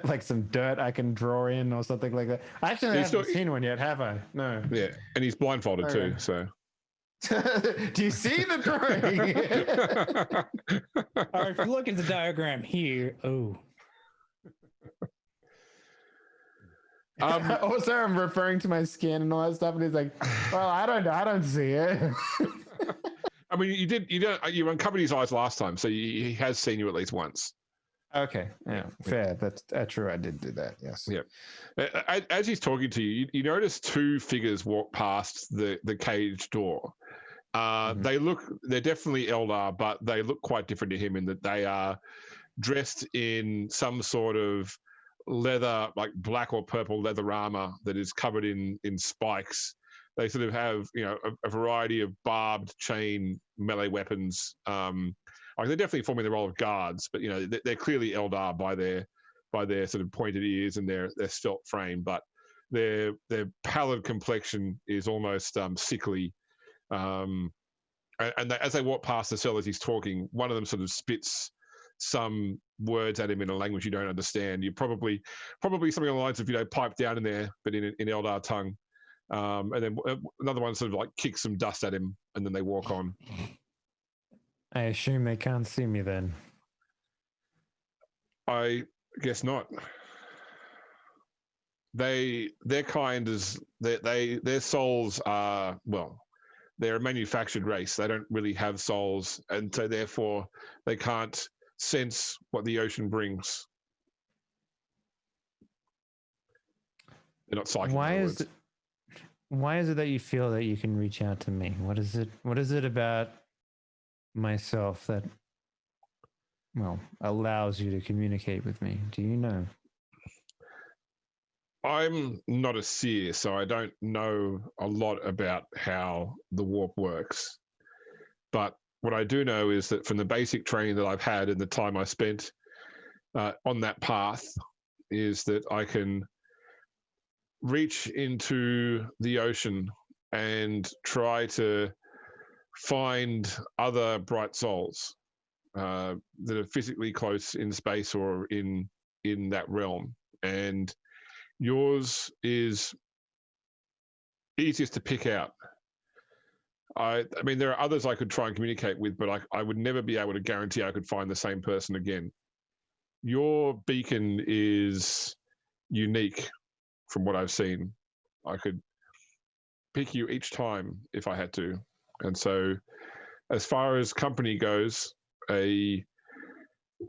like some dirt I can draw in or something like that? I actually haven't seen one yet, have I? No. Yeah, and he's blindfolded too, so. Do you see the drawing? All right, if you look at the diagram here, also, I'm referring to my skin and all that stuff, and he's like, "Well, I don't see it." I mean, you uncovered his eyes last time, so he has seen you at least once. Okay, yeah, fair. That's true. I did do that. Yes. Yeah. As he's talking to you, you notice two figures walk past the cage door. They're definitely Eldar, but they look quite different to him in that they are dressed in some sort of leather, like black or purple leather armor that is covered in spikes. They sort of have, a variety of barbed chain melee weapons. They're definitely forming the role of guards, but they're clearly Eldar by their sort of pointed ears and their stealth frame. But their pallid complexion is almost sickly. And as they walk past the cell as he's talking, one of them sort of spits some words at him in a language you don't understand. You probably something along the lines of pipe down in there, but in Eldar tongue. And then another one sort of like kicks some dust at him, and then they walk on. I assume they can't see me then. I guess not. Their kind is their souls are, well, they're a manufactured race. They don't really have souls, and so therefore they can't sense what the ocean brings. They're not psychic. Why is it that you feel that you can reach out to me? What is it about myself that, well, allows you to communicate with me? Do you know? I'm not a seer, so I don't know a lot about how the warp works. But what I do know is that from the basic training that I've had and the time I spent on that path, is that I can reach into the ocean and try to find other bright souls that are physically close in space or in that realm. And yours is easiest to pick out. I mean, there are others I could try and communicate with, but I would never be able to guarantee I could find the same person again. Your beacon is unique from what I've seen. I could pick you each time if I had to. And so as far as company goes, a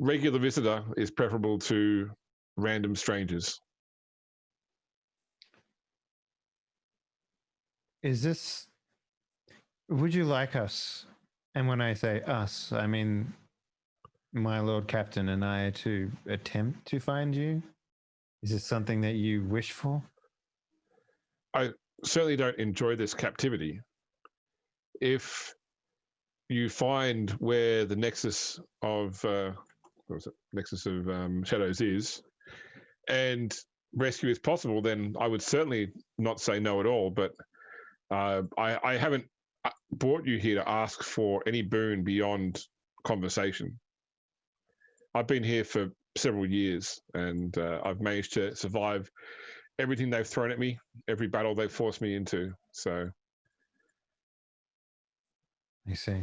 regular visitor is preferable to random strangers. Would you like us, and when I say us, I mean my Lord Captain and I, to attempt to find you? Is this something that you wish for? I certainly don't enjoy this captivity. If you find where the Nexus of Shadows is, and rescue is possible, then I would certainly not say no at all. But I haven't brought you here to ask for any boon beyond conversation. I've been here for several years, and I've managed to survive everything they've thrown at me, every battle they've forced me into. So I see.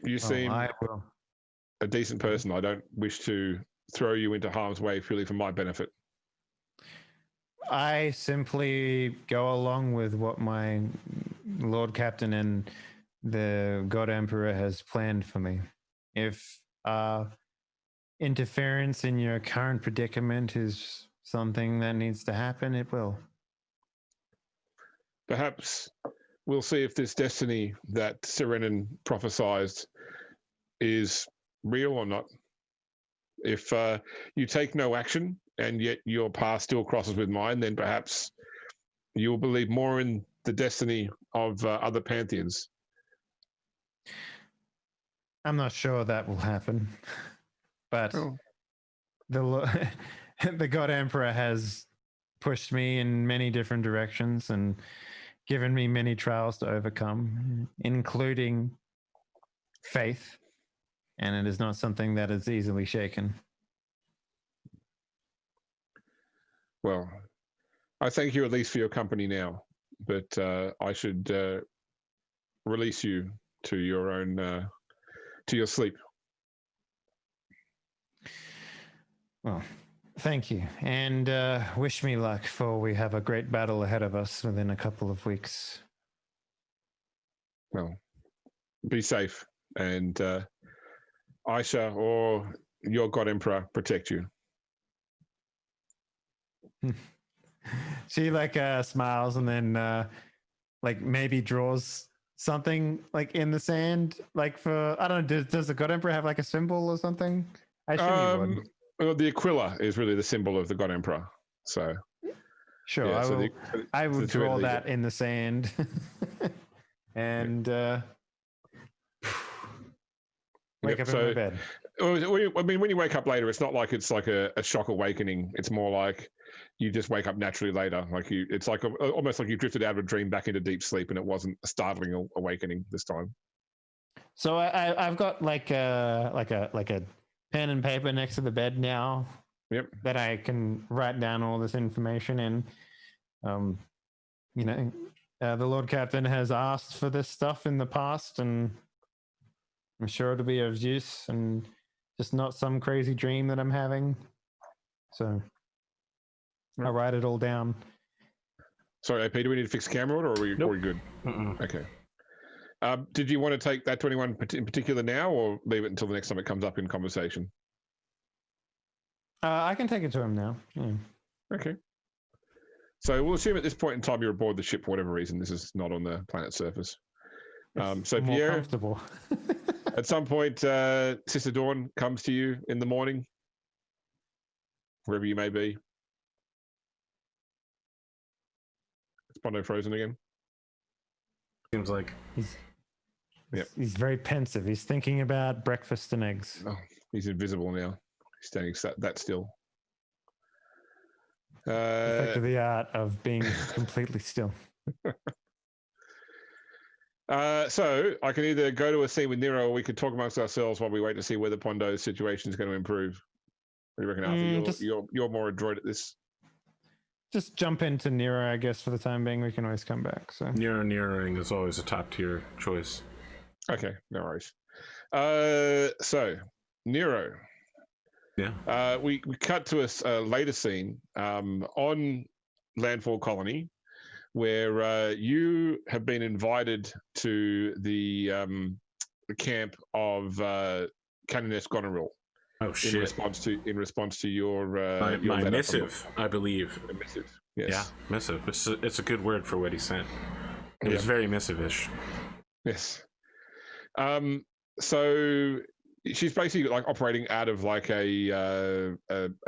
You seem a decent person. I don't wish to throw you into harm's way purely for my benefit. I simply go along with what my Lord Captain and the God Emperor has planned for me. If interference in your current predicament is something that needs to happen, it will. Perhaps we'll see if this destiny that Serenin prophesized is real or not. If you take no action and yet your path still crosses with mine, then perhaps you'll believe more in the destiny of other pantheons? I'm not sure that will happen, but the the God Emperor has pushed me in many different directions and given me many trials to overcome, including faith, and it is not something that is easily shaken. Well, I thank you at least for your company now, but I should release you to your own to your sleep. Well, thank you, and wish me luck, for we have a great battle ahead of us within a couple of weeks. Well, be safe, and Aisha or your God Emperor protect you. She smiles and then maybe draws something in the sand, for, I don't know, does the God Emperor have a symbol or something? I assume he would. Well, the Aquila is really the symbol of the God Emperor. So sure, yeah, I will draw that in the sand. And wake up in my bed. I mean, when you wake up later, it's not like it's like a shock awakening. It's more like you just wake up naturally later. It's like almost like you drifted out of a dream back into deep sleep, and it wasn't a startling awakening this time. So I've got a pen and paper next to the bed now. Yep. That I can write down all this information in. The Lord Captain has asked for this stuff in the past, and I'm sure it'll be of use and just not some crazy dream that I'm having. So I'll write it all down. Sorry, AP, do we need to fix the camera, or are we good? Okay. Did you want to take that 21 in particular now, or leave it until the next time it comes up in conversation? I can take it to him now. Yeah. Okay. So we'll assume at this point in time you're aboard the ship for whatever reason. This is not on the planet's surface. So more Pierre, comfortable. at some point, Sister Dawn comes to you in the morning, wherever you may be. Is Pondo frozen again? Seems like he's very pensive. He's thinking about breakfast and eggs. Oh, he's invisible now. He's standing that still. Effect of the art of being completely still. So I can either go to a scene with Nero, or we could talk amongst ourselves while we wait to see whether Pondo's situation is going to improve. What do you reckon, Arthur? You're more adroit at this. Just jump into Nero, I guess, for the time being. We can always come back. So Neroing is always a top tier choice. Okay, no worries. So Nero. Yeah. We cut to a later scene on Landfall Colony, where you have been invited to the camp of Canoness Goneril. Oh shit! In response to your my missive, I believe. A missive. Yes. Yeah, missive. It's a good word for what he sent. It was very missive-ish. Yes. So she's basically operating out of a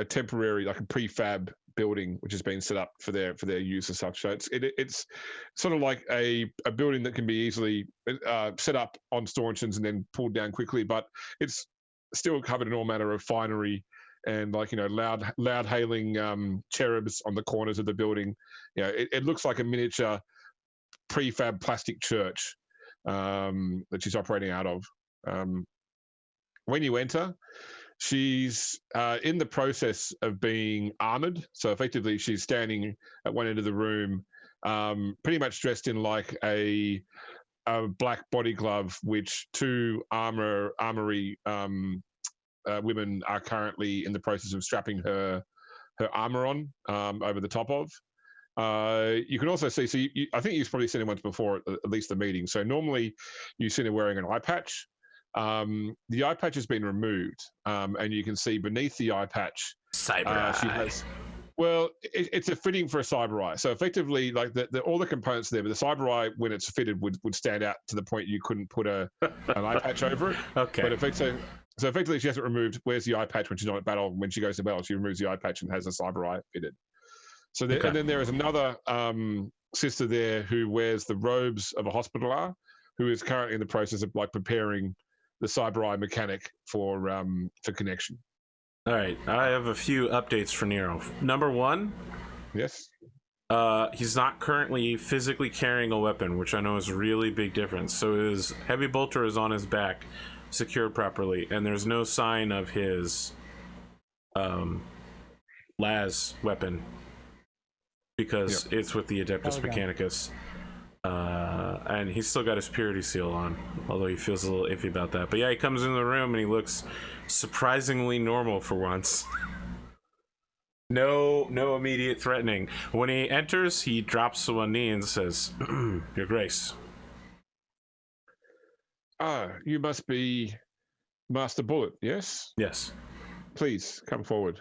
temporary, a prefab building which has been set up for their use and such. So it's sort of like a building that can be easily set up on stanchions and then pulled down quickly, but it's still covered in all manner of finery and loud hailing cherubs on the corners of the building. It looks like a miniature prefab plastic church that she's operating out of. When you enter, she's in the process of being armored. So effectively, she's standing at one end of the room, pretty much dressed in a black body glove, which two armory women are currently in the process of strapping her armor on over the top of. You can also see, I think you've probably seen her once before, at least the meeting. So normally you see her wearing an eye patch. The eye patch has been removed, and you can see beneath the eye patch, cyber she has. Well, it's a fitting for a cyber eye. So effectively, all the components there, but the cyber eye, when it's fitted, would stand out to the point you couldn't put an eye patch over it. Okay. But effectively, she has it removed. Where's the eye patch when she's not at battle? When she goes to battle, she removes the eye patch and has a cyber eye fitted. So and then there is another sister there who wears the robes of a hospitaller, who is currently in the process of like preparing the cyber eye mechanic for connection. All right, I have a few updates for Nero. Number one, Yes. he's not currently physically carrying a weapon, which I know is a really big difference. So his heavy bolter is on his back, secured properly, and there's no sign of his las weapon because it's with the Adeptus Mechanicus. And he's still got his purity seal on, although he feels a little iffy about that. But yeah, he comes in the room and he looks surprisingly normal for once. No immediate threatening. When he enters, he drops to one knee and says, "Your Grace." You must be Master Bullet, yes? Yes. Please come forward.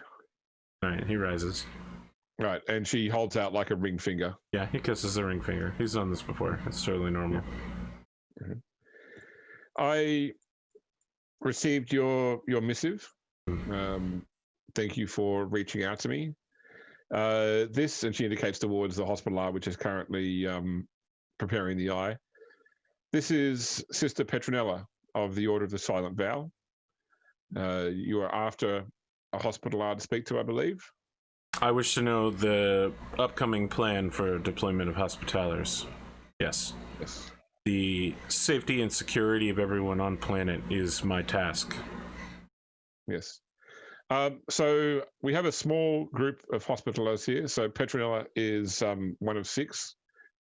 All right, he rises. Right, and she holds out like a ring finger. Yeah, he kisses the ring finger. He's done this before. It's totally normal. Mm-hmm. I received your missive. Thank you for reaching out to me. This, and she indicates towards the hospital, which is currently preparing the eye. This is Sister Petronella of the Order of the Silent Vow. You are after a hospital to speak to, I believe. I wish to know the upcoming plan for deployment of Hospitalers. Yes. Yes. The safety and security of everyone on planet is my task. Yes. So we have a small group of Hospitalers here. So Petronella is one of 6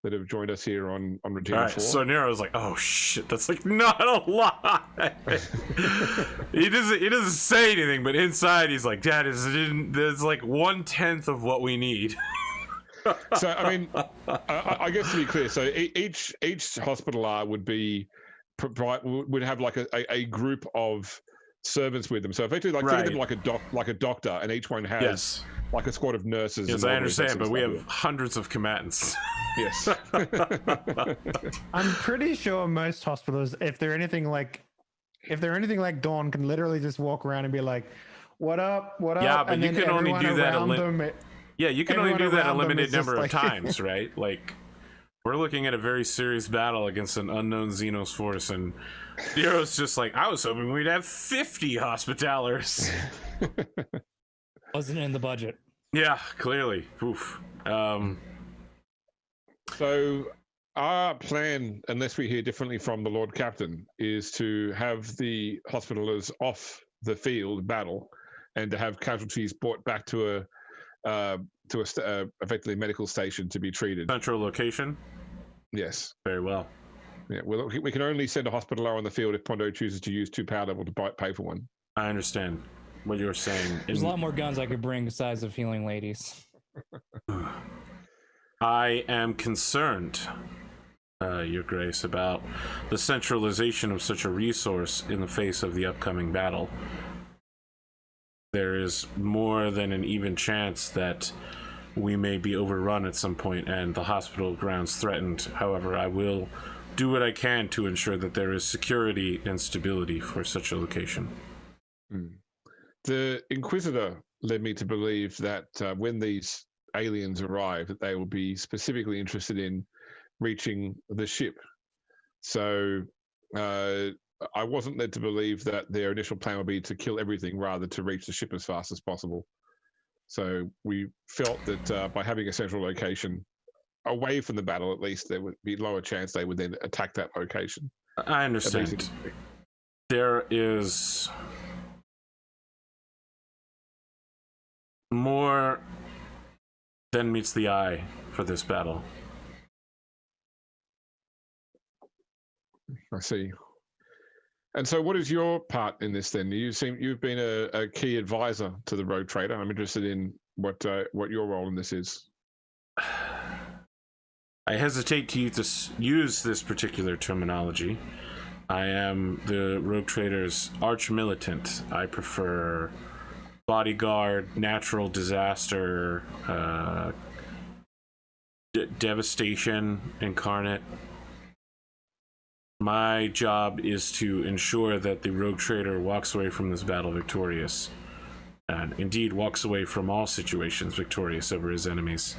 that have joined us here on Regina 4. So Nero's like, oh shit, that's like not a lot. he doesn't say anything, but inside he's like, Dad, there's like 1/10 of what we need. So I mean, I guess to be clear, so each hospitaler would have like a group of servants with them. So effectively, like think of them like a doctor, and each one has like a squad of nurses. Yes, I understand, but we have hundreds of combatants. Yes. I'm pretty sure most hospitals, if they're anything like Dawn, can literally just walk around and be like, "What up? What up?" Yeah, but and you can only do that. You can only do that a limited number of like... times, right? Like, we're looking at a very serious battle against an unknown Xenos force, and Nero's just like, I was hoping we'd have 50 Hospitalers. Wasn't in the budget. Yeah, clearly. Oof. So our plan, unless we hear differently from the Lord Captain, is to have the Hospitalers off the field battle, and to have casualties brought back to effectively medical station to be treated. Central location? Yes. Very well. Yeah, well, we can only send a Hospitaler on the field if Pondo chooses to use 2 power level to pay for one. I understand what you're saying. There's a lot more guns I could bring besides the healing ladies. I am concerned, Your Grace, about the centralization of such a resource in the face of the upcoming battle. There is more than an even chance that we may be overrun at some point and the hospital grounds threatened. However, I will do what I can to ensure that there is security and stability for such a location. The Inquisitor led me to believe that when these aliens arrive, that they will be specifically interested in reaching the ship. So I wasn't led to believe that their initial plan would be to kill everything rather to reach the ship as fast as possible. So we felt that by having a central location away from the battle, at least there would be lower chance they would then attack that location. I understand. There is more than meets the eye for this battle. I see. And so what is your part in this then? You've been a key advisor to the Rogue Trader. I'm interested in what your role in this is. I hesitate to use this particular terminology. I am the Rogue Trader's Arch-Militant. I prefer bodyguard, natural disaster, devastation incarnate. My job is to ensure that the Rogue Trader walks away from this battle victorious, and indeed walks away from all situations victorious over his enemies.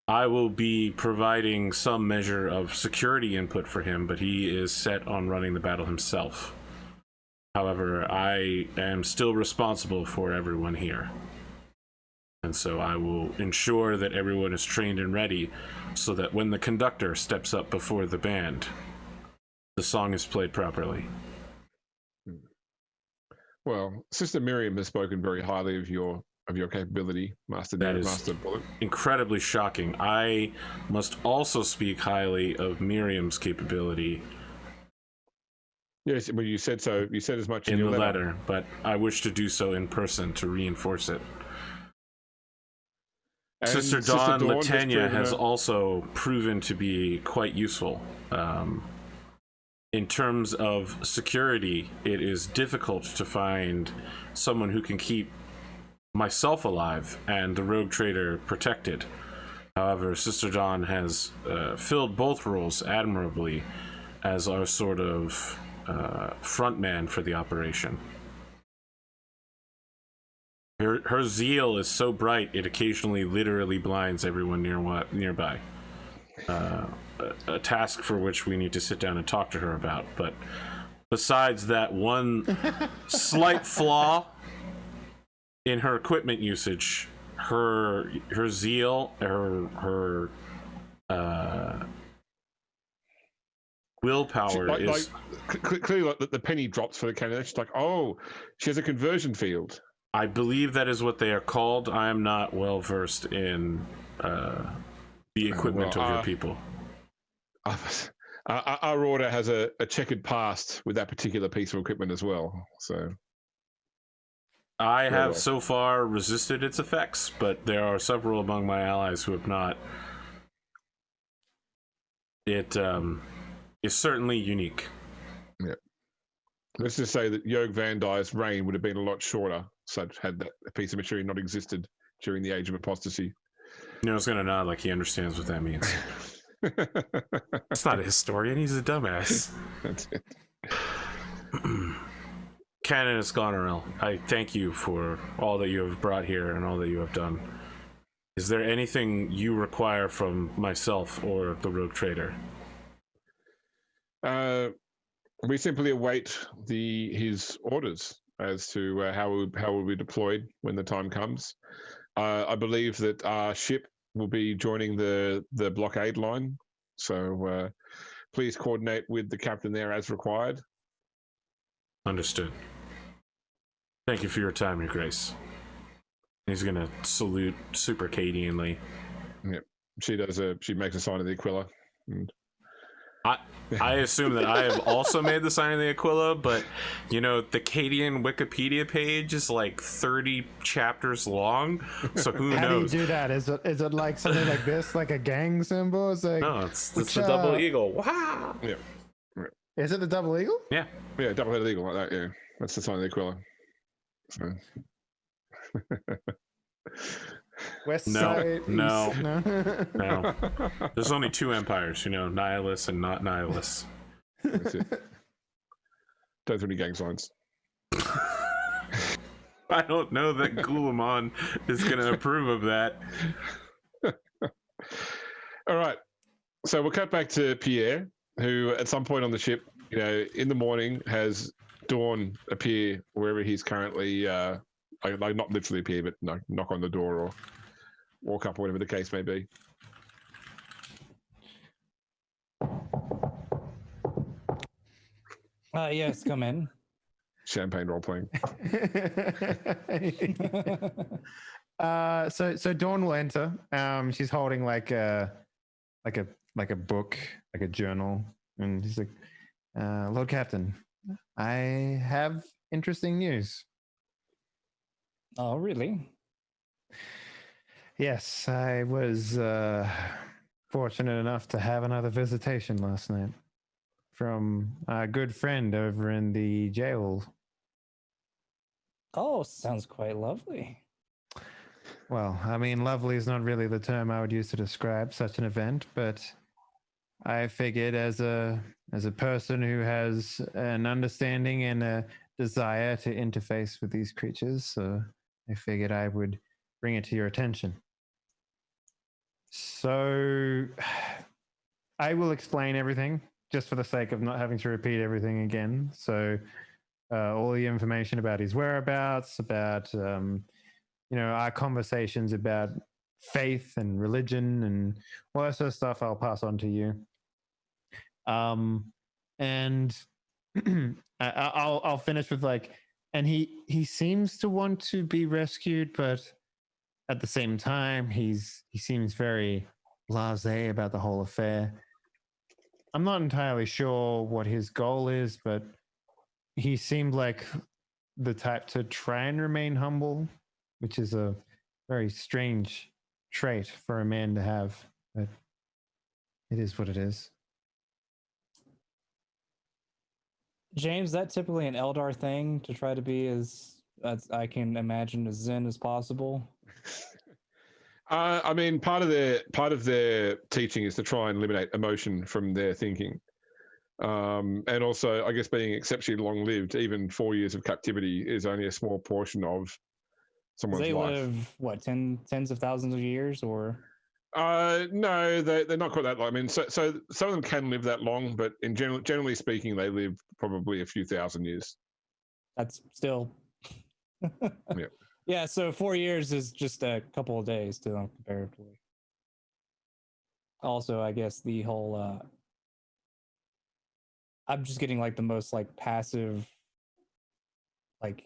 I will be providing some measure of security input for him, but he is set on running the battle himself. However, I am still responsible for everyone here. And so I will ensure that everyone is trained and ready so that when the conductor steps up before the band, the song is played properly. Well, Sister Miriam has spoken very highly of your capability, Master That Nero, is Master Bullet. incredibly shocking. I must also speak highly of Miriam's capability. Yes, well, you said so. You said as much in the your letter, but I wish to do so in person to reinforce it. And Sister Dawn Leteinia has proven also proven to be quite useful. In terms of security, it is difficult to find someone who can keep myself alive and the rogue trader protected. However, Sister Dawn has filled both roles admirably as our sort of front man for the operation. Her zeal is so bright it occasionally literally blinds everyone nearby. A task for which we need to sit down and talk to her about. But besides that one slight flaw in her equipment usage, her zeal, her willpower is clearly like the penny drops for the candidate. She's like, oh, she has a conversion field. I believe that is what they are called. I am not well versed in the equipment of your people. Our order has a checkered past with that particular piece of equipment as well. So I have so far resisted its effects, but there are several among my allies who have not. It is certainly unique. Yeah. Let's just say that Yog Van Dyke's reign would have been a lot shorter, had that piece of material not existed during the Age of Apostasy. Nero's gonna nod like he understands what that means. He's not a historian, he's a dumbass. That's it. Canonist Goneril, I thank you for all that you have brought here and all that you have done. Is there anything you require from myself or the Rogue Trader? We simply await his orders as to how will be deployed when the time comes. I believe that our ship will be joining the blockade line, so please coordinate with the captain there as required. Understood. Thank you for your time, Your Grace. He's gonna salute super Cadianly. Yep. She makes a sign of the Aquila. And I assume that I have also made the sign of the Aquila, but the Cadian Wikipedia page is like 30 chapters long, so who knows? How do you do that? Is it like something like this, like a gang symbol? It's like no, it's the double eagle. Wow. Yeah. Is it the double eagle? Yeah. Yeah, double-headed eagle like that. Yeah, that's the sign of the Aquila. So. West No, side, no. east, no. No. There's only two empires, nihilists and not nihilists. That's it. Don't do any gang signs. I don't know that Gulamon is going to approve of that. All right. So we'll cut back to Pierre, who at some point on the ship, in the morning has Dawn appear wherever he's currently, like not literally appear, but knock on the door or walk up or whatever the case may be. Yes, come in. Champagne role playing. So Dawn will enter. She's holding like a book, like a journal, and she's like, Lord Captain, I have interesting news. Oh, really? Yes, I was fortunate enough to have another visitation last night from a good friend over in the jail. Oh, sounds quite lovely. Well, I mean, lovely is not really the term I would use to describe such an event, but I figured as a person who has an understanding and a desire to interface with these creatures, I figured I would bring it to your attention. So I will explain everything just for the sake of not having to repeat everything again. So all the information about his whereabouts, about our conversations about faith and religion and all that sort of stuff, I'll pass on to you. And I'll finish with and he seems to want to be rescued, but at the same time, he seems very blasé about the whole affair. I'm not entirely sure what his goal is, but he seemed like the type to try and remain humble, which is a very strange trait for a man to have, but it is what it is. James, that typically an Eldar thing to try to be as I can imagine as zen as possible. I mean, part of their teaching is to try and eliminate emotion from their thinking, and also, I guess, being exceptionally long-lived. Even 4 years of captivity is only a small portion of someone's life. They live what, tens of thousands of years, or? No, they're not quite that long. I mean, so some of them can live that long, but generally speaking, they live probably a few thousand years. That's still. Yeah. Yeah, so 4 years is just a couple of days to them comparatively. Also, I guess the whole I'm just getting the most passive So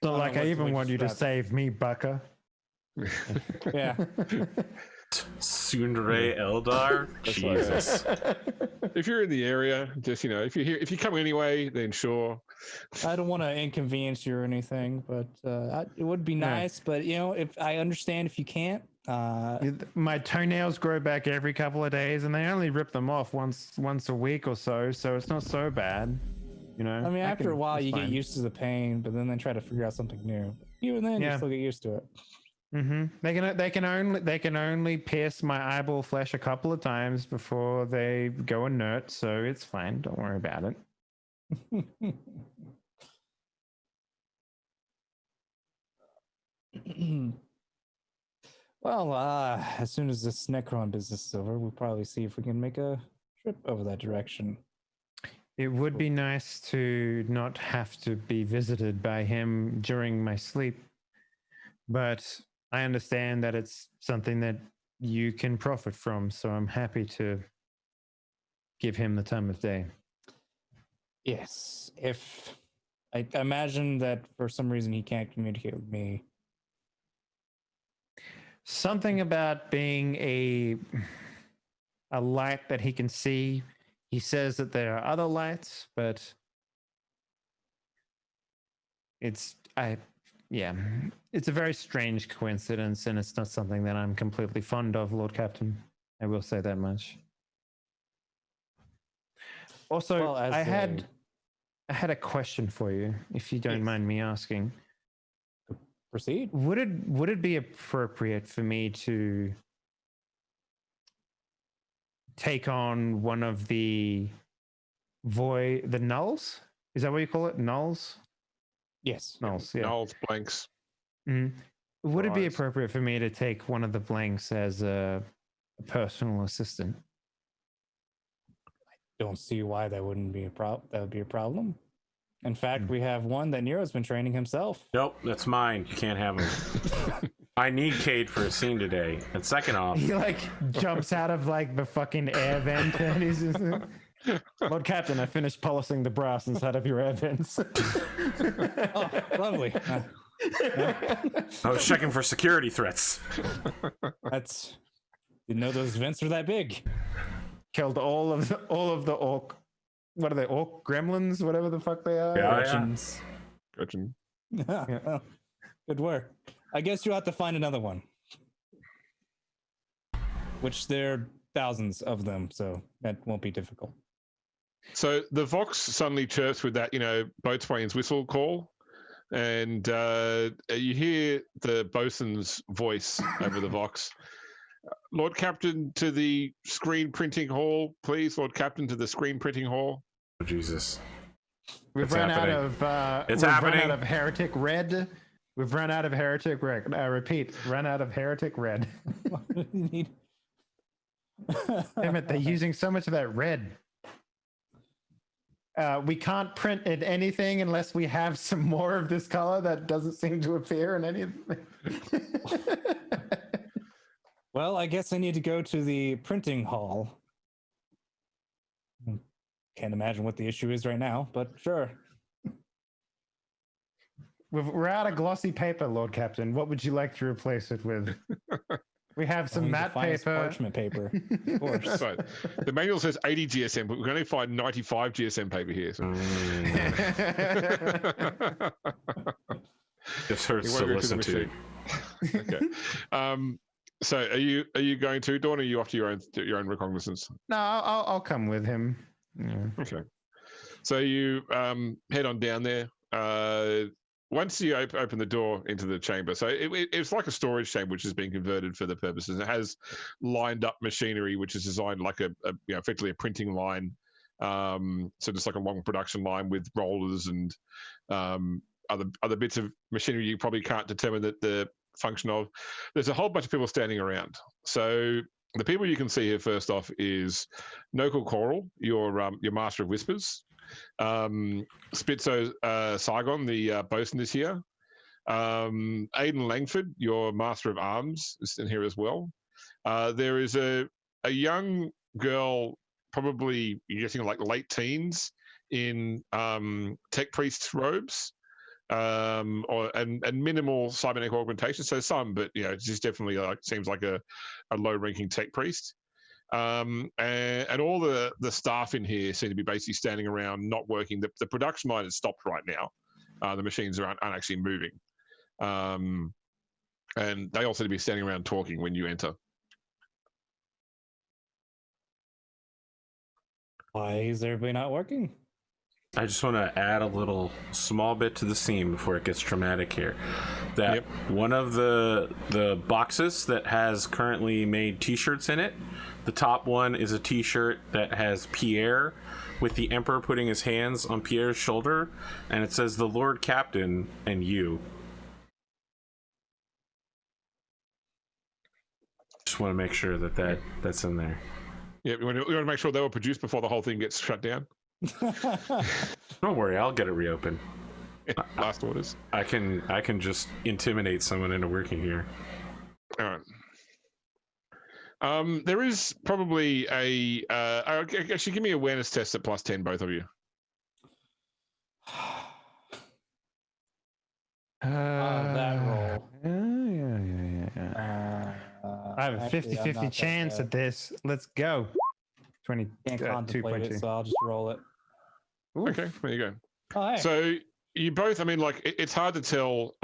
I even want you to save me, Bucka. Yeah. Tsundere Eldar? Jesus. If you're in the area, just if you come anyway, then sure. I don't want to inconvenience you or anything, but it would be nice. But if I understand if you can't. My toenails grow back every couple of days, and they only rip them off once a week or so. So it's not so bad, I mean, after a while, you get used to the pain, but then they try to figure out something new. Even then, you still get used to it. Mm-hmm. They can only pierce my eyeball flesh a couple of times before they go inert, so it's fine. Don't worry about it. Well, as soon as this Necron business is over, we'll probably see if we can make a trip over that direction. It would be nice to not have to be visited by him during my sleep, but I understand that it's something that you can profit from, so I'm happy to give him the time of day. Yes, if I imagine that for some reason he can't communicate with me. Something about being a light that he can see. He says that there are other lights, but it's a very strange coincidence, and it's not something that I'm completely fond of, Lord Captain. I will say that much. Also, well, I had a question for you, if you don't mind me asking. Proceed. Would it be appropriate for me to take on one of the nulls? Is that what you call it? Nulls? Yes. Nulls, yeah. Nulls, blanks. Mm-hmm. Would it be appropriate for me to take one of the blanks as a personal assistant? I don't see why that wouldn't be that would be a problem. In fact, we have one that Nero's been training himself. Nope, that's mine. You can't have him. I need Cade for a scene today. And second off, he jumps out of the fucking air vent, and he's just, Lord Captain, I finished polishing the brass inside of your air vents. Oh, lovely. I was checking for security threats. Didn't know those vents were that big. Killed all of the orc. What are they? Orc gremlins? Whatever the fuck they are. Archons. Gretchen. Yeah. Well, good work. I guess you'll have to find another one. Which there are thousands of them, so that won't be difficult. So the Vox suddenly chirps with that, boatswain's whistle call, and you hear the bosun's voice over the Vox. Lord Captain, to the screen printing hall, please. Lord Captain, to the screen printing hall. Oh, Jesus. We've run out of Heretic Red. We've run out of heretic red. Repeat, run out of heretic red. Damn it, they're using so much of that red. We can't print in anything unless we have some more of this color that doesn't seem to appear in any of Well, I guess I need to go to the printing hall. Can't imagine what the issue is right now, but sure. We're out of glossy paper, Lord Captain. What would you like to replace it with? We have some matte paper. Parchment paper, of course. Right. The manual says 80 GSM, but we can only find 95 GSM paper here. So. This hurts to listen to. Okay. So are you going to, Dawn, or are you off to your own reconnaissance? No, I'll come with him. Yeah. Okay. So you head on down there. Once you open the door into the chamber, so it's like a storage chamber which has been converted for the purposes. It has lined up machinery which is designed like effectively a printing line, so just like a long production line with rollers and other bits of machinery you probably can't determine the function of. There's a whole bunch of people standing around. So the people you can see here first off is Nokul Coral, your Master of Whispers. Spitzo Saigon, the bosun, is here. Aidan Langford, your Master of Arms, is in here as well. There is a young girl, probably you're guessing like late teens, in tech priest robes, and minimal cybernetic augmentation. So some, but she's definitely seems like a low-ranking tech priest. And all the staff in here seem to be basically standing around, not working. The production line has stopped right now. The machines aren't actually moving. And they also need to be standing around talking when you enter. Why is everybody not working? I just want to add a little small bit to the scene before it gets dramatic here. That one of the boxes that has currently made t-shirts in it, the top one is a t-shirt that has Pierre with the Emperor putting his hands on Pierre's shoulder, and it says the Lord Captain and you. Just want to make sure that's in there. Yeah, we want to make sure they were produced before the whole thing gets shut down. Don't worry, I'll get it reopened. Last orders. I can just intimidate someone into working here. All right. There is probably actually give me an awareness test at +10, both of you. That roll. I have a 50-50 chance at this. Let's go. 20. Can't contemplate it, so I'll just roll it. Oof. Okay, there you go. Oh, hey. So you both, I mean, like it's hard to tell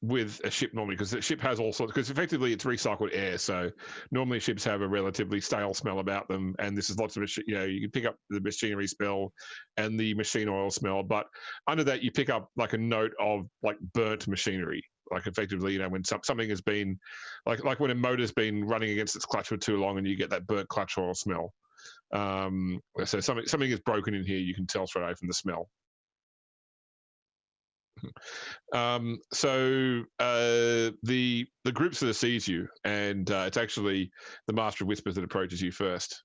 with a ship normally, because the ship has all sorts, because effectively it's recycled air. So normally ships have a relatively stale smell about them, and this is lots of, you can pick up the machinery smell and the machine oil smell, but under that you pick up like a note of like burnt machinery. Like effectively, when something has been, like when a motor's been running against its clutch for too long, and you get that burnt clutch oil smell. So something is broken in here. You can tell straight away from the smell. So the group sort of sees you, and it's actually the Master of Whispers that approaches you first.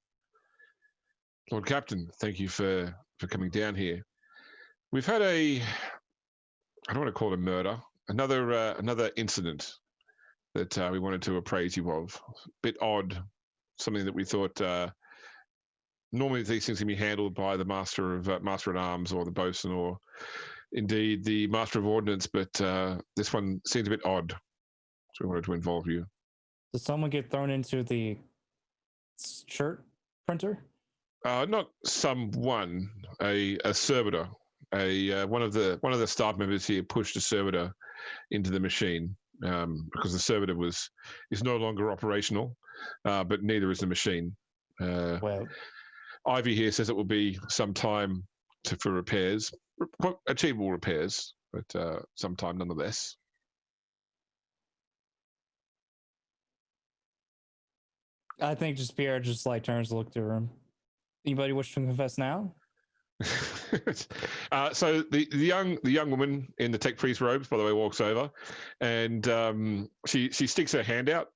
Lord Captain, thank you for coming down here. We've had I don't want to call it a murder. Another incident that we wanted to appraise you of. A bit odd, something that we thought normally these things can be handled by the Master at Arms or the bosun or indeed the Master of Ordnance, but this one seems a bit odd, so we wanted to involve you. Did someone get thrown into the shirt printer? Not someone, a servitor. One of the staff members here pushed a servitor into the machine because the servitor is no longer operational, but neither is the machine. Well, Ivy here says it will be some time for repairs, achievable repairs, but some time nonetheless. I think Pierre just turns to look through him. Anybody wish to confess now? So the young woman in the tech priest robes, by the way, walks over, and she sticks her hand out.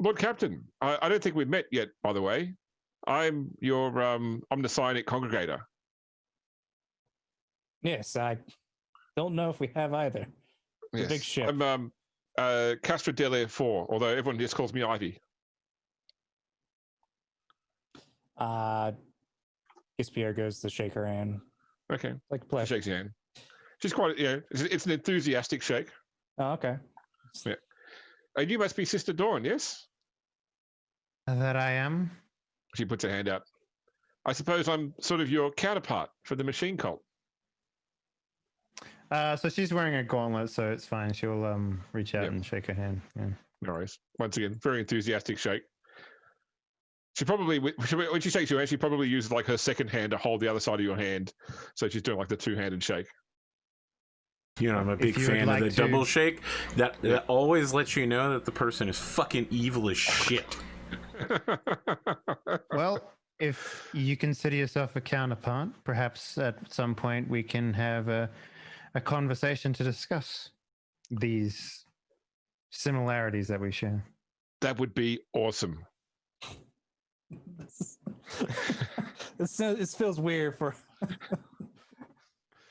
Lord Captain, I don't think we've met yet. By the way, I'm the Psionic Congregator. Yes, I don't know if we have either. It's a big ship. I'm Castra Delia 4, although everyone just calls me Ivy. Guess Pierre goes to shake her hand. Okay. Like a pleasure. She shakes your hand. She's quite, it's an enthusiastic shake. Oh, okay. Yeah. And you must be Sister Dawn, yes? That I am. She puts her hand out. I suppose I'm sort of your counterpart for the machine cult. So she's wearing a gauntlet, so it's fine. She'll reach out and shake her hand. Yeah. No worries. Once again, very enthusiastic shake. She probably, when she shakes your hand, she probably uses like her second hand to hold the other side of your hand. So she's doing like the two-handed shake. You know, I'm a big fan of the double shake. That always lets you know that the person is fucking evil as shit. Well, if you consider yourself a counterpart, perhaps at some point we can have a conversation to discuss these similarities that we share. That would be awesome. This feels weird for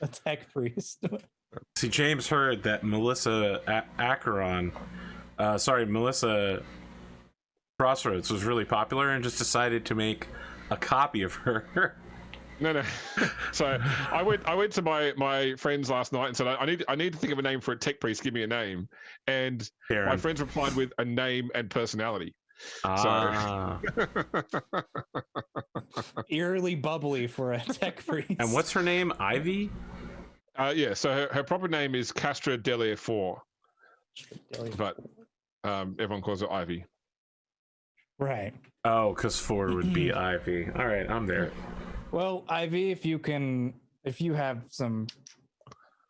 a tech priest. See, James heard that Melissa Melissa Crossroads was really popular and just decided to make a copy of her. No. So I went to my friends last night and said I need to think of a name for a tech priest. Give me a name, and Karen. My friends replied with a name and personality. Ah. So. Eerily bubbly for a tech priest. And what's her name? Ivy? Yeah, so her proper name is Castra Delia 4. But everyone calls her Ivy. Right. Oh, because 4 would be Ivy. All right, I'm there. Well, Ivy, if you have some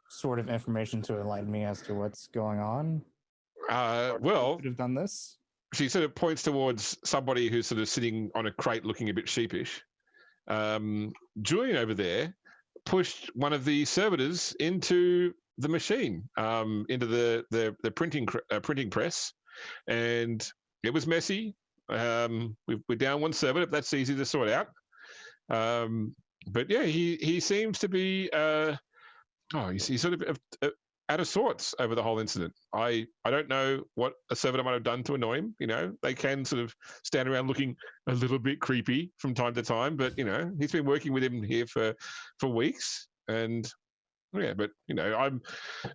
sort of information to enlighten me as to what's going on. Well, could have done this. She sort of points towards somebody who's sort of sitting on a crate looking a bit sheepish. Julian over there pushed one of the servitors into the machine, into the printing press, and it was messy. We're down one servitor, but that's easy to sort out. But yeah, he seems to be he's sort of out of sorts over the whole incident. I don't know what a servitor might have done to annoy him. You know, they can sort of stand around looking a little bit creepy from time to time, but you know, he's been working with him here for weeks, and yeah, but you know,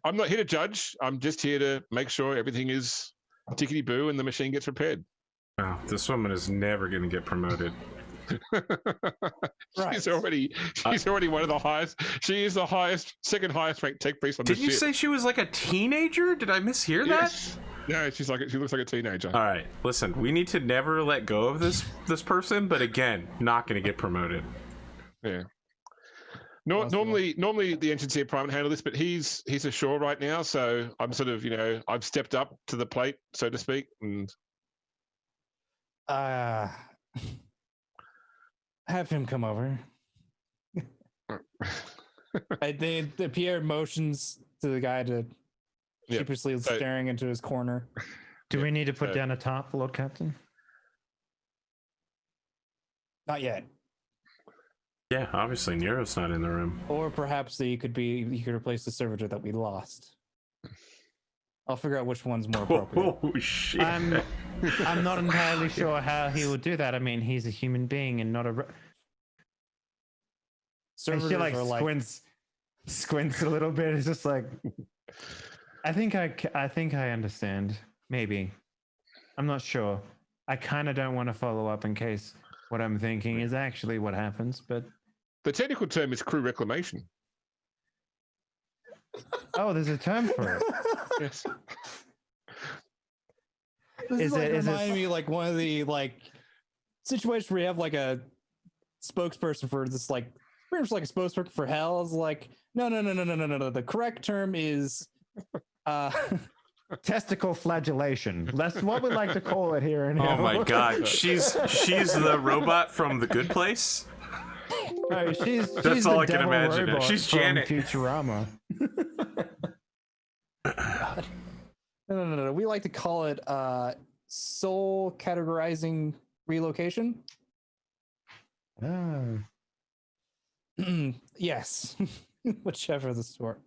I'm not here to judge. I'm just here to make sure everything is tickety boo and the machine gets repaired. Wow, this woman is never going to get promoted. Right. She's already one of the highest. She is the second highest ranked tech priest on the ship. Did you say she was like a teenager? Did I mishear that? No, she looks like a teenager. All right, listen, we need to never let go of this person, but again, not going to get promoted. Yeah. Normally the engines here prime handle this, but he's ashore right now, so I'm sort of, I've stepped up to the plate, so to speak, and have him come over. Pierre motions to the guy to sheepishly staring into his corner. Do we need to put down a top, Lord Captain? Not yet. Yeah, obviously Nero's not in the room. Or perhaps he could replace the servitor that we lost. I'll figure out which one's more appropriate. Oh shit! I'm not entirely sure how he will do that. I mean, he's a human being and not a. Servers she like are squints a little bit. It's just like, I think I understand. Maybe, I'm not sure. I kind of don't want to follow up in case what I'm thinking is actually what happens. But the technical term is crew reclamation. Oh, there's a term for it. Yes. This reminding me like one of the situations where you have like a spokesperson for this pretty much like a spokesperson for hell is like no. The correct term is testicle flagellation. That's what we like to call it here in Oh my god, she's the robot from The Good Place. Oh, she's That's the all I can devil imagine. robot She's from Janet. Futurama. God. No. We like to call it soul categorizing relocation. Oh. Yes, whichever the sort.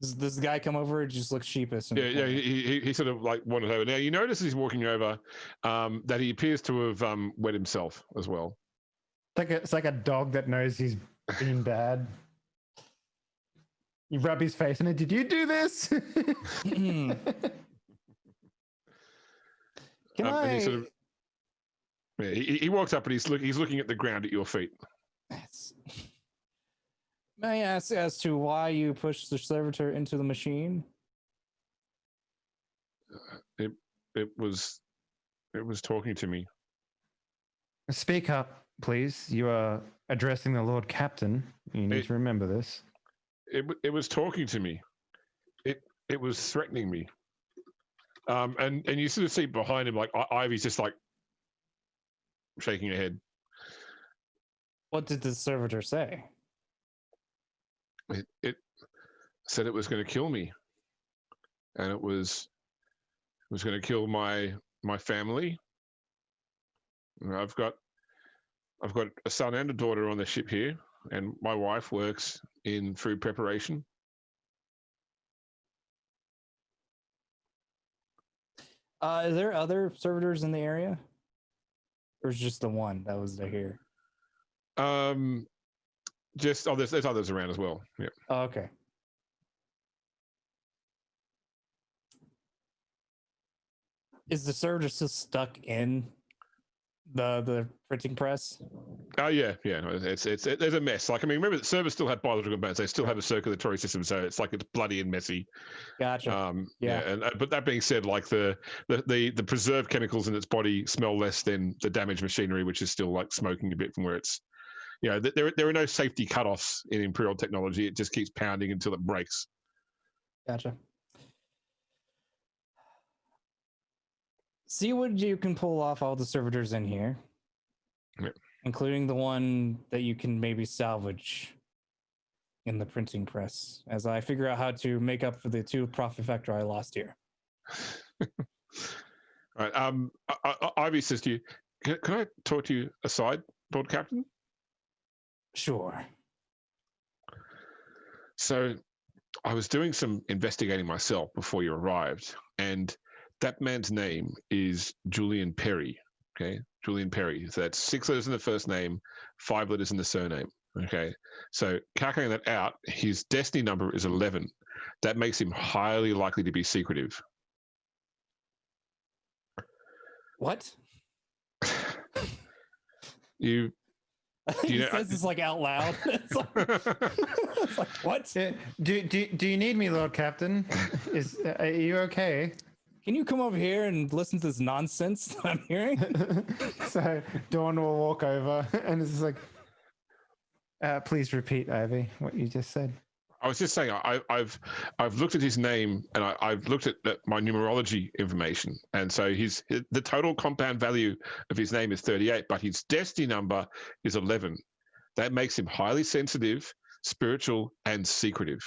Does this guy come over and just looks sheepish? Yeah. He sort of like wandered over. Now you notice as he's walking over that he appears to have wet himself as well. It's like a dog that knows he's been bad. You rub his face in it. Did you do this? Can I? And he sort of, yeah, he walks up and he's looking at the ground at your feet. May I ask as to why you pushed the servitor into the machine? It was talking to me. Speak up, please. You are addressing the Lord Captain. You need to remember this. It was talking to me. It was threatening me. And you sort of see behind him, like Ivy's just like shaking her head. What did the servitor say? It said it was going to kill me, and it was going to kill my family. I've got a son and a daughter on the ship here, and my wife works in food preparation. Is there other servitors in the area, or is just the one that was here? There's others around as well. Yeah. Oh, okay. Is the servitor still stuck in the printing press? Oh yeah. No, it's there's a mess. Like, I mean, remember the servers still have biological components. They still have a circulatory system, so it's like it's bloody and messy. Gotcha. And but that being said, like the preserved chemicals in its body smell less than the damaged machinery, which is still like smoking a bit from where it's. You know, there are no safety cutoffs in Imperial technology. It just keeps pounding until it breaks. Gotcha. See what you can pull off all the servitors in here, including the one that you can maybe salvage in the printing press, as I figure out how to make up for the 2 profit factor I lost here. All right. Ivy says to you, can I talk to you aside, Lord Captain? Sure. So I was doing some investigating myself before you arrived, and that man's name is Julian Perry. Okay, Julian Perry. So that's 6 letters in the first name, 5 letters in the surname. Okay, so calculating that out, his destiny number is 11. That makes him highly likely to be secretive. What? You He says this like out loud. It's like what? Do you need me, Lord Captain? Are you okay? Can you come over here and listen to this nonsense that I'm hearing? So Dawn will walk over and it's just like, please repeat, Ivy, what you just said. I was just saying, I've looked at his name and I've looked at my numerology information, and so the total compound value of his name is 38, but his destiny number is 11. That makes him highly sensitive, spiritual, and secretive.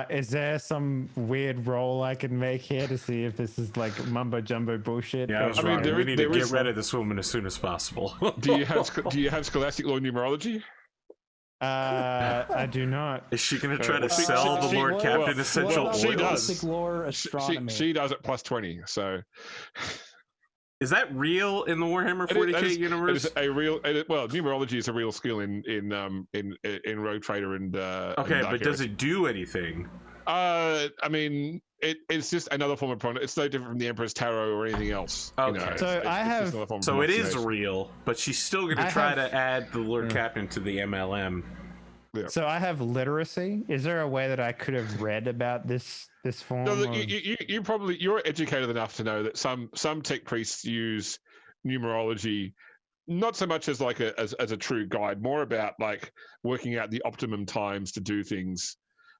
Is there some weird roll I can make here to see if this is like mumbo jumbo bullshit? Yeah, I mean, we need to get rid of this woman as soon as possible. Do you have Scholastic Law numerology? I do not. Is she going to try to sell the Lord Captain essential oils? She does. Lore astronomy. She does it plus 20. So, is that real in the Warhammer 40K universe? It is a real. Numerology is a real skill in Rogue Trader and. Okay, but does it do anything? I mean, it's just another form of pronunciation. It's no different from the Emperor's Tarot or anything else. Okay. You know, So I have. So it is real, but she's still going to try to add the Lord Captain to the MLM. Yeah. So I have literacy. Is there a way that I could have read about this form? No, you're educated enough to know that some tech priests use numerology not so much as like as a true guide, more about like working out the optimum times to do things.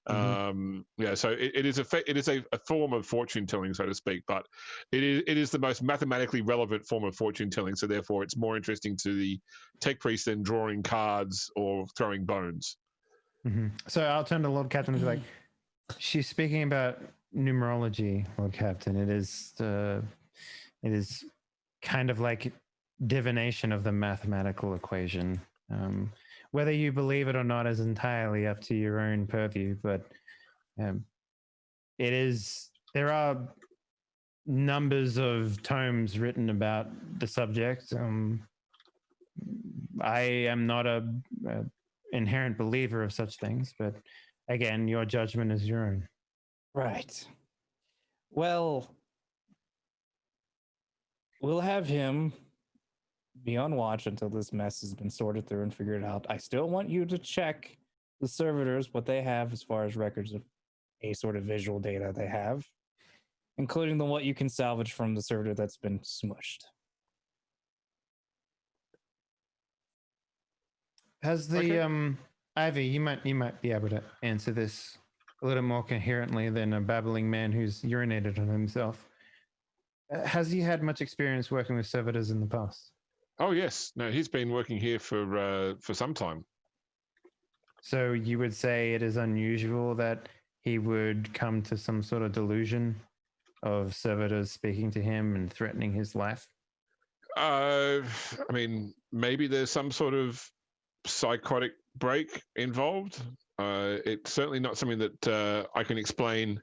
Yeah, so it is a form of fortune telling, so to speak, but it is the most mathematically relevant form of fortune telling. So therefore, it's more interesting to the tech priest than drawing cards or throwing bones. So I'll turn to Lord Captain and be like, she's speaking about numerology, Lord Captain. It is kind of like divination of the mathematical equation. Whether you believe it or not is entirely up to your own purview, but there are numbers of tomes written about the subject. I am not a inherent believer of such things, but again, your judgment is your own. Right. Well, we'll have him be on watch until this mess has been sorted through and figured out. I still want you to check the servitors, what they have as far as records of any sort of visual data they have, including what you can salvage from the servitor that's been smushed. Has the Ivy, you might be able to answer this a little more coherently than a babbling man who's urinated on himself. Has he had much experience working with servitors in the past? Oh yes, no, he's been working here for some time. So you would say it is unusual that he would come to some sort of delusion of servitors speaking to him and threatening his life? I mean, maybe there's some sort of psychotic break involved. It's certainly not something that I can explain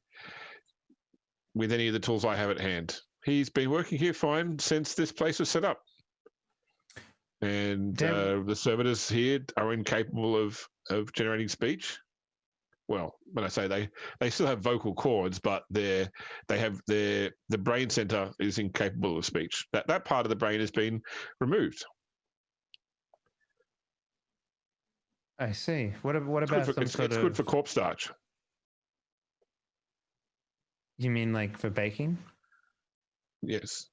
with any of the tools I have at hand. He's been working here fine since this place was set up. And the servitors here are incapable of generating speech. Well, when I say they still have vocal cords, but the brain center is incapable of speech. That part of the brain has been removed. I see. What about it's good for corpse starch. You mean like for baking? Yes,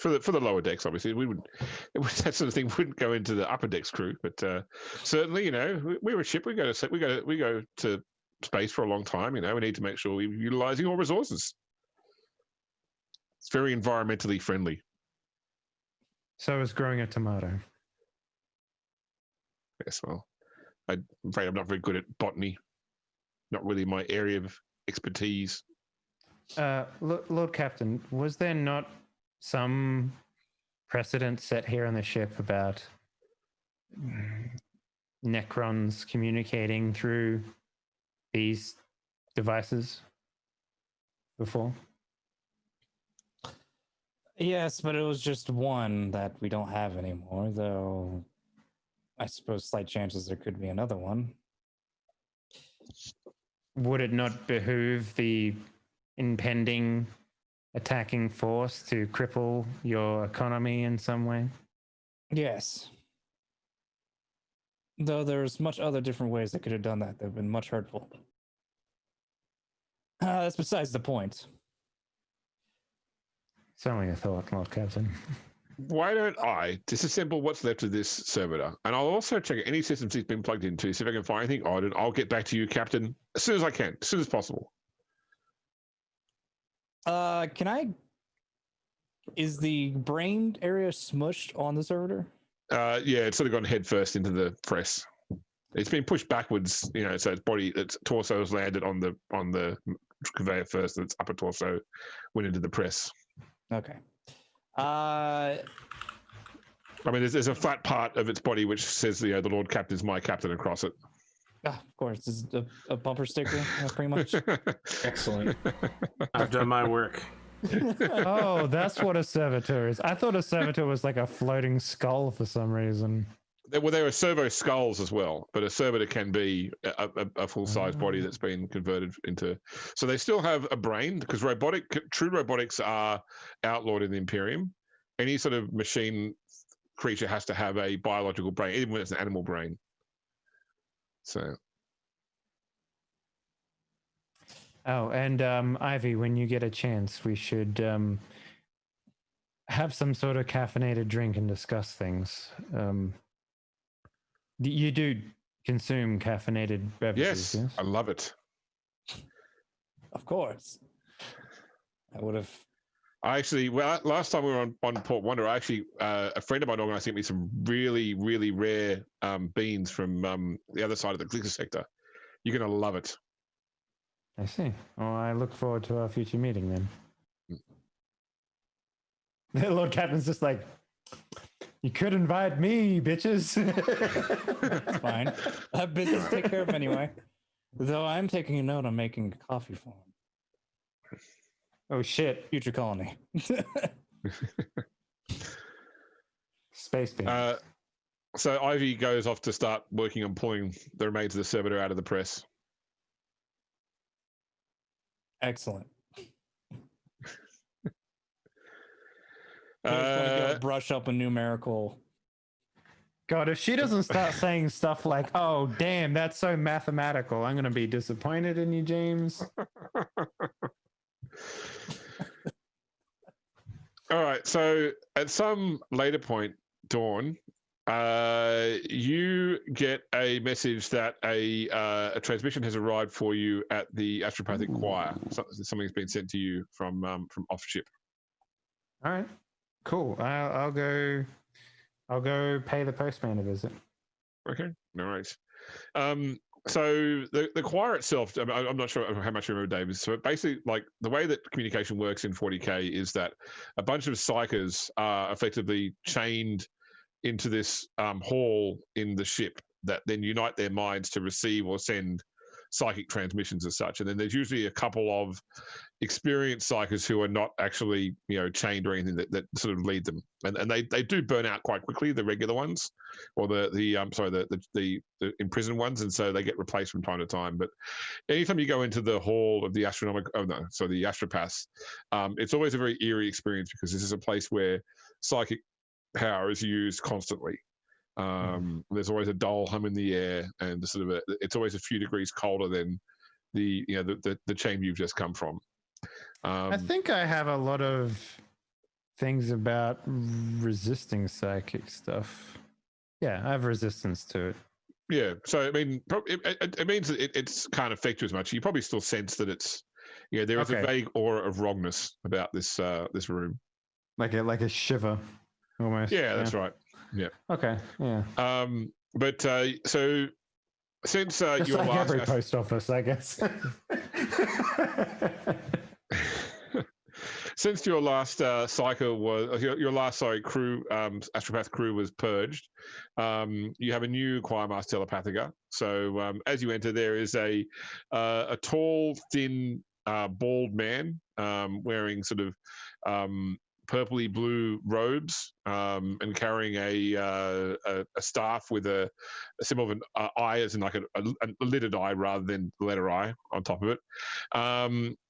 for the lower decks, obviously that sort of thing wouldn't go into the upper decks crew, but certainly, we're a ship. We go to space for a long time. We need to make sure we're utilizing all resources. It's very environmentally friendly. So is growing a tomato. Yes, well, I'm afraid I'm not very good at botany. Not really my area of expertise. Lord Captain, was there not some precedent set here on the ship about Necrons communicating through these devices before? Yes, but it was just one that we don't have anymore, though I suppose slight chances there could be another one. Would it not behoove the impending attacking force to cripple your economy in some way? Yes. Though there's much other different ways that could have done that have been much hurtful. That's besides the point. It's only a thought, Lord Captain. Why don't I disassemble what's left of this servitor, and I'll also check any systems he's been plugged into, see if I can find anything odd, and I'll get back to you, Captain, as soon as I can, as soon as possible. Is the brain area smushed on the servitor? Yeah, it's sort of gone head first into the press. It's been pushed backwards, so its torso has landed on the conveyor first, and its upper torso went into the press. Okay. I mean, there's a flat part of its body which says, the Lord Captain's my captain across it. Of course, this is a bumper sticker, pretty much. Excellent. I've done my work. Oh, that's what a servitor is. I thought a servitor was like a floating skull for some reason. Well, there are servo skulls as well, but a servitor can be a full-size body that's been converted into. So they still have a brain, because true robotics are outlawed in the Imperium. Any sort of machine creature has to have a biological brain, even when it's an animal brain. So. Oh, and Ivy, when you get a chance, we should have some sort of caffeinated drink and discuss things. You do consume caffeinated beverages, Yes, I love it. Of course. I would have. Last time we were on Port Wonder, a friend of mine organized me some really, really rare beans from the other side of the Calixis sector. You're going to love it. I see. Well, I look forward to our future meeting then. The Lord Captain's just like, you could invite me, bitches. It's fine. I have business to take care of anyway. Though I'm taking a note on making a coffee for him. Oh shit. Future colony. Space beam. So Ivy goes off to start working on pulling the remains of the servitor out of the press. Excellent. I just want to go brush up a numerical. God, if she doesn't start saying stuff like, oh, damn, that's so mathematical, I'm going to be disappointed in you, James. All right. So at some later point, Dawn, you get a message that a transmission has arrived for you at the Astropathic Choir. Something's been sent to you from off ship. All right. Cool. I'll go pay the postman a visit. Okay. All right. So the choir itself, I'm not sure how much you remember, David. So basically, like the way that communication works in 40K is that a bunch of psychers are effectively chained into this hall in the ship that then unite their minds to receive or send psychic transmissions as such. And then there's usually a couple of experienced psychers who are not actually, chained or anything that sort of lead them. And they do burn out quite quickly, the regular ones, or the imprisoned ones, and so they get replaced from time to time. But anytime you go into the hall of the the astropaths, it's always a very eerie experience because this is a place where psychic power is used constantly. There's always a dull hum in the air, and it's always a few degrees colder than the chamber you've just come from. I think I have a lot of things about resisting psychic stuff. Yeah, I have resistance to it. Yeah, so I mean, it means that it can't affect you as much. You probably still sense that it's, there is a vague aura of wrongness about this room, like a shiver, almost. Yeah, that's right. Yeah. Okay. Yeah. But so since just your like last every post office, I guess. Since your last cycle was your last crew, astropath crew was purged, you have a new choir master telepathica. So as you enter, there is a tall, thin, bald man wearing sort of purpley blue robes and carrying a staff with a symbol of an eye, as in like a lidded eye rather than the letter I on top of it.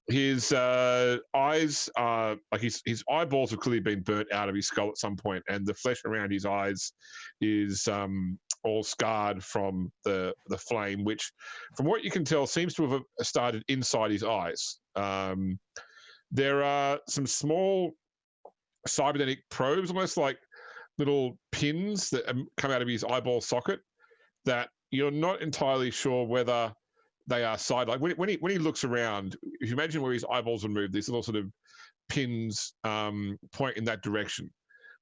His eyes are like his eyeballs have clearly been burnt out of his skull at some point, and the flesh around his eyes is all scarred from the flame, which, from what you can tell, seems to have started inside his eyes. There are some small cybernetic probes, almost like little pins that come out of his eyeball socket, that you're not entirely sure whether they are side. Like when he looks around, if you imagine where his eyeballs would move, these little sort of pins point in that direction.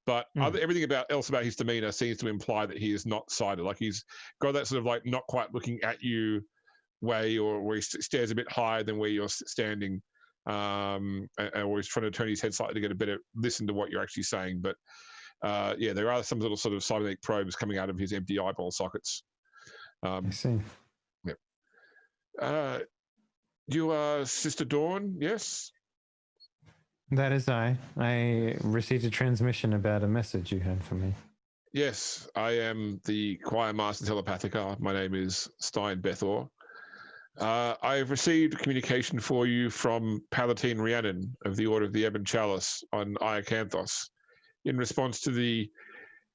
But everything else about his demeanor seems to imply that he is not sighted. Like he's got that sort of like not quite looking at you way, or where he stares a bit higher than where you're standing. Or he's trying to turn his head slightly to get a better listen to what you're actually saying. But there are some little sort of cybernetic probes coming out of his empty eyeball sockets. I see. Yeah. You are Sister Dawn, yes? That is I. I received a transmission about a message you had for me. Yes, I am the choir master telepathica. My name is Stein Bethor. I have received communication for you from Palatine Rhiannon of the Order of the Ebon Chalice on Iacanthos in response to the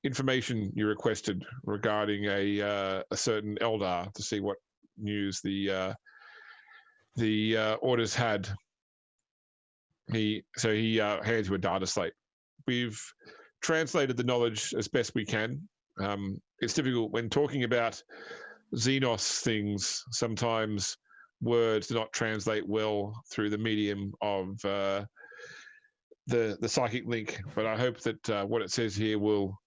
information you requested regarding a certain Eldar, to see what news the orders had. He hands you a data slate. We've translated the knowledge as best we can. It's difficult when talking about Xenos things. Sometimes words do not translate well through the medium of the psychic link, but I hope that what it says here will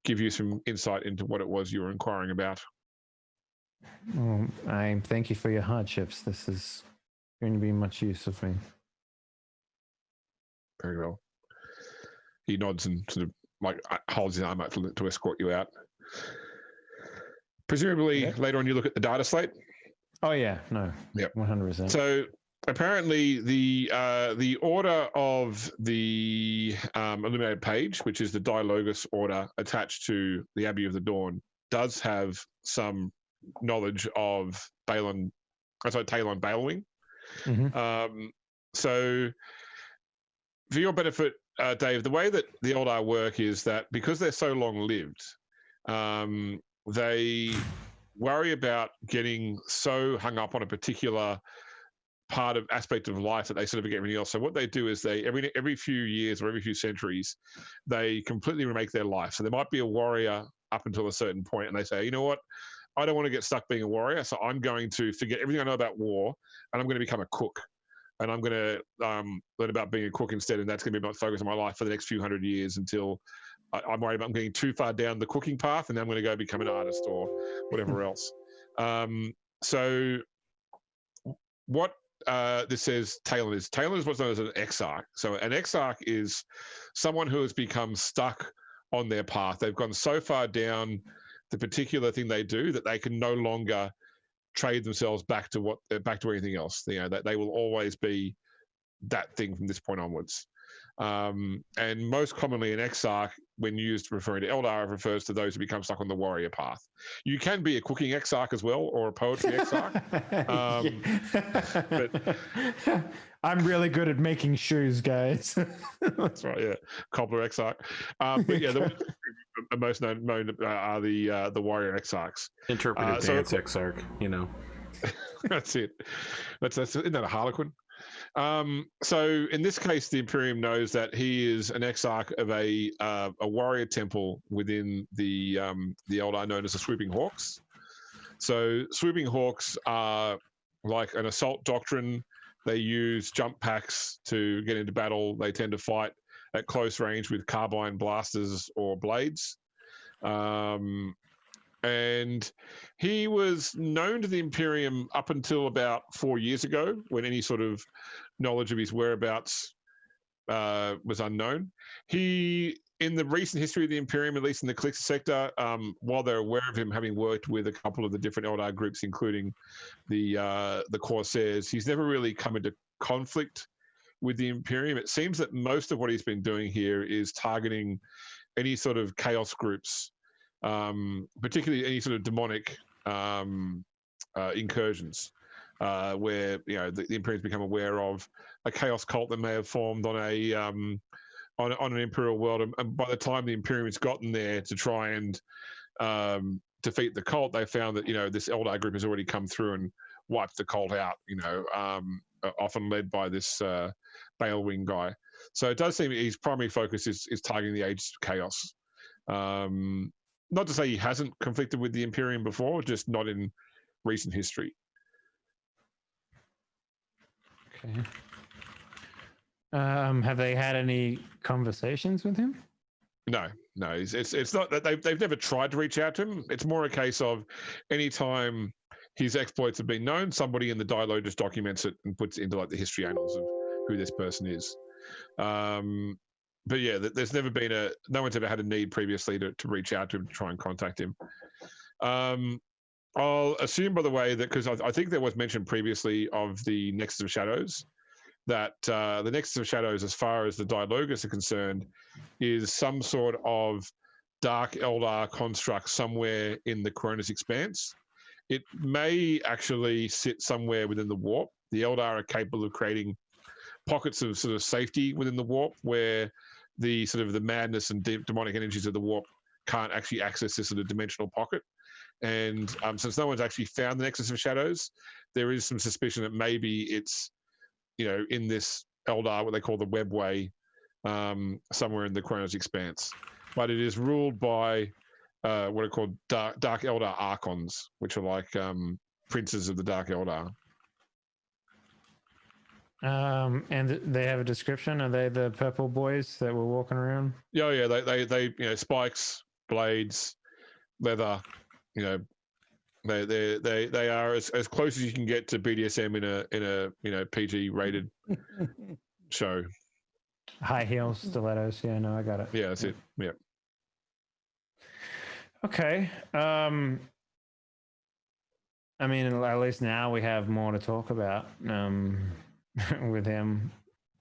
give you some insight into what it was you were inquiring about. I thank you for your hardships. This is going to be much use of me. Very well. He nods and sort of like holds his arm out to escort you out. Presumably later on you look at the data slate. Oh yeah, no. Yep. 100%. So apparently the order of the illuminated page, which is the Dialogus order attached to the Abbey of the Dawn, does have some knowledge of Talon Balewing. Mm-hmm. So for your benefit, Dave, the way that the Eldar work is that because they're so long-lived, they worry about getting so hung up on a particular aspect of life that they sort of forget everything else. So what they do is they every few years or every few centuries, they completely remake their life. So there might be a warrior up until a certain point, and they say, you know what, I don't want to get stuck being a warrior, so I'm going to forget everything I know about war, and I'm going to become a cook. And I'm going to learn about being a cook instead, and that's going to be my focus of my life for the next few hundred years until I'm worried about I'm getting too far down the cooking path, and then I'm going to go become an artist or whatever else. So what this says Talon is what's known as an exarch. So an exarch is someone who has become stuck on their path. They've gone so far down the particular thing they do that they can no longer trade themselves back to anything else. You know, that they will always be that thing from this point onwards. And most commonly an exarch, when used referring to Eldar, refers to those who become stuck on the warrior path. You can be a cooking exarch as well, or a poetry exarch. But I'm really good at making shoes, guys. That's right, yeah. Cobbler exarch. But yeah, the ones most known are the warrior exarchs. Interpretive dance exarch, you know. That's it. Isn't that a Harlequin? So in this case, the Imperium knows that he is an exarch of a warrior temple within the Eldar known as the Swooping Hawks. So Swooping Hawks are like an assault doctrine. They use jump packs to get into battle. They tend to fight at close range with carbine blasters or blades. And he was known to the Imperium up until about 4 years ago, when any sort of knowledge of his whereabouts was unknown. In the recent history of the Imperium, at least in the Calixis sector, while they're aware of him having worked with a couple of the different Eldar groups, including the Corsairs, he's never really come into conflict with the Imperium. It seems that most of what he's been doing here is targeting any sort of chaos groups, particularly any sort of demonic incursions, where the Imperium's become aware of a chaos cult that may have formed on an imperial world, and by the time the Imperium has gotten there to try and defeat the cult, they found that this Eldar group has already come through and wiped the cult out. Often led by this Balewing guy. So it does seem his primary focus is targeting the Age of Chaos. Not to say he hasn't conflicted with the Imperium before, just not in recent history. Okay. Have they had any conversations with him? No. It's not that they've never tried to reach out to him. It's more a case of anytime his exploits have been known, somebody in the Dialogus documents it and puts it into like the history annals of who this person is. But yeah, there's never been no one's ever had a need previously to reach out to him to try and contact him. I'll assume, by the way, that because I think there was mention previously of the Nexus of Shadows, that the Nexus of Shadows, as far as the Dialogus are concerned, is some sort of dark Eldar construct somewhere in the Koronus Expanse. It may actually sit somewhere within the warp. The Eldar are capable of creating pockets of sort of safety within the warp where the sort of the madness and demonic energies of the warp can't actually access this sort of dimensional pocket. And since no one's actually found the Nexus of Shadows, there is some suspicion that maybe it's, in this Eldar, what they call the Webway, somewhere in the Koronus Expanse. But it is ruled by what are called Dark Eldar Archons, which are like princes of the Dark Eldar. And they have a description. Are they the purple boys that were walking around? Yeah. They spikes, blades, leather. They are as close as you can get to BDSM in a PG rated show. High heels, stilettos. Yeah, no, I got it. Yeah, that's it. Yeah. Okay. I mean, at least now we have more to talk about with him.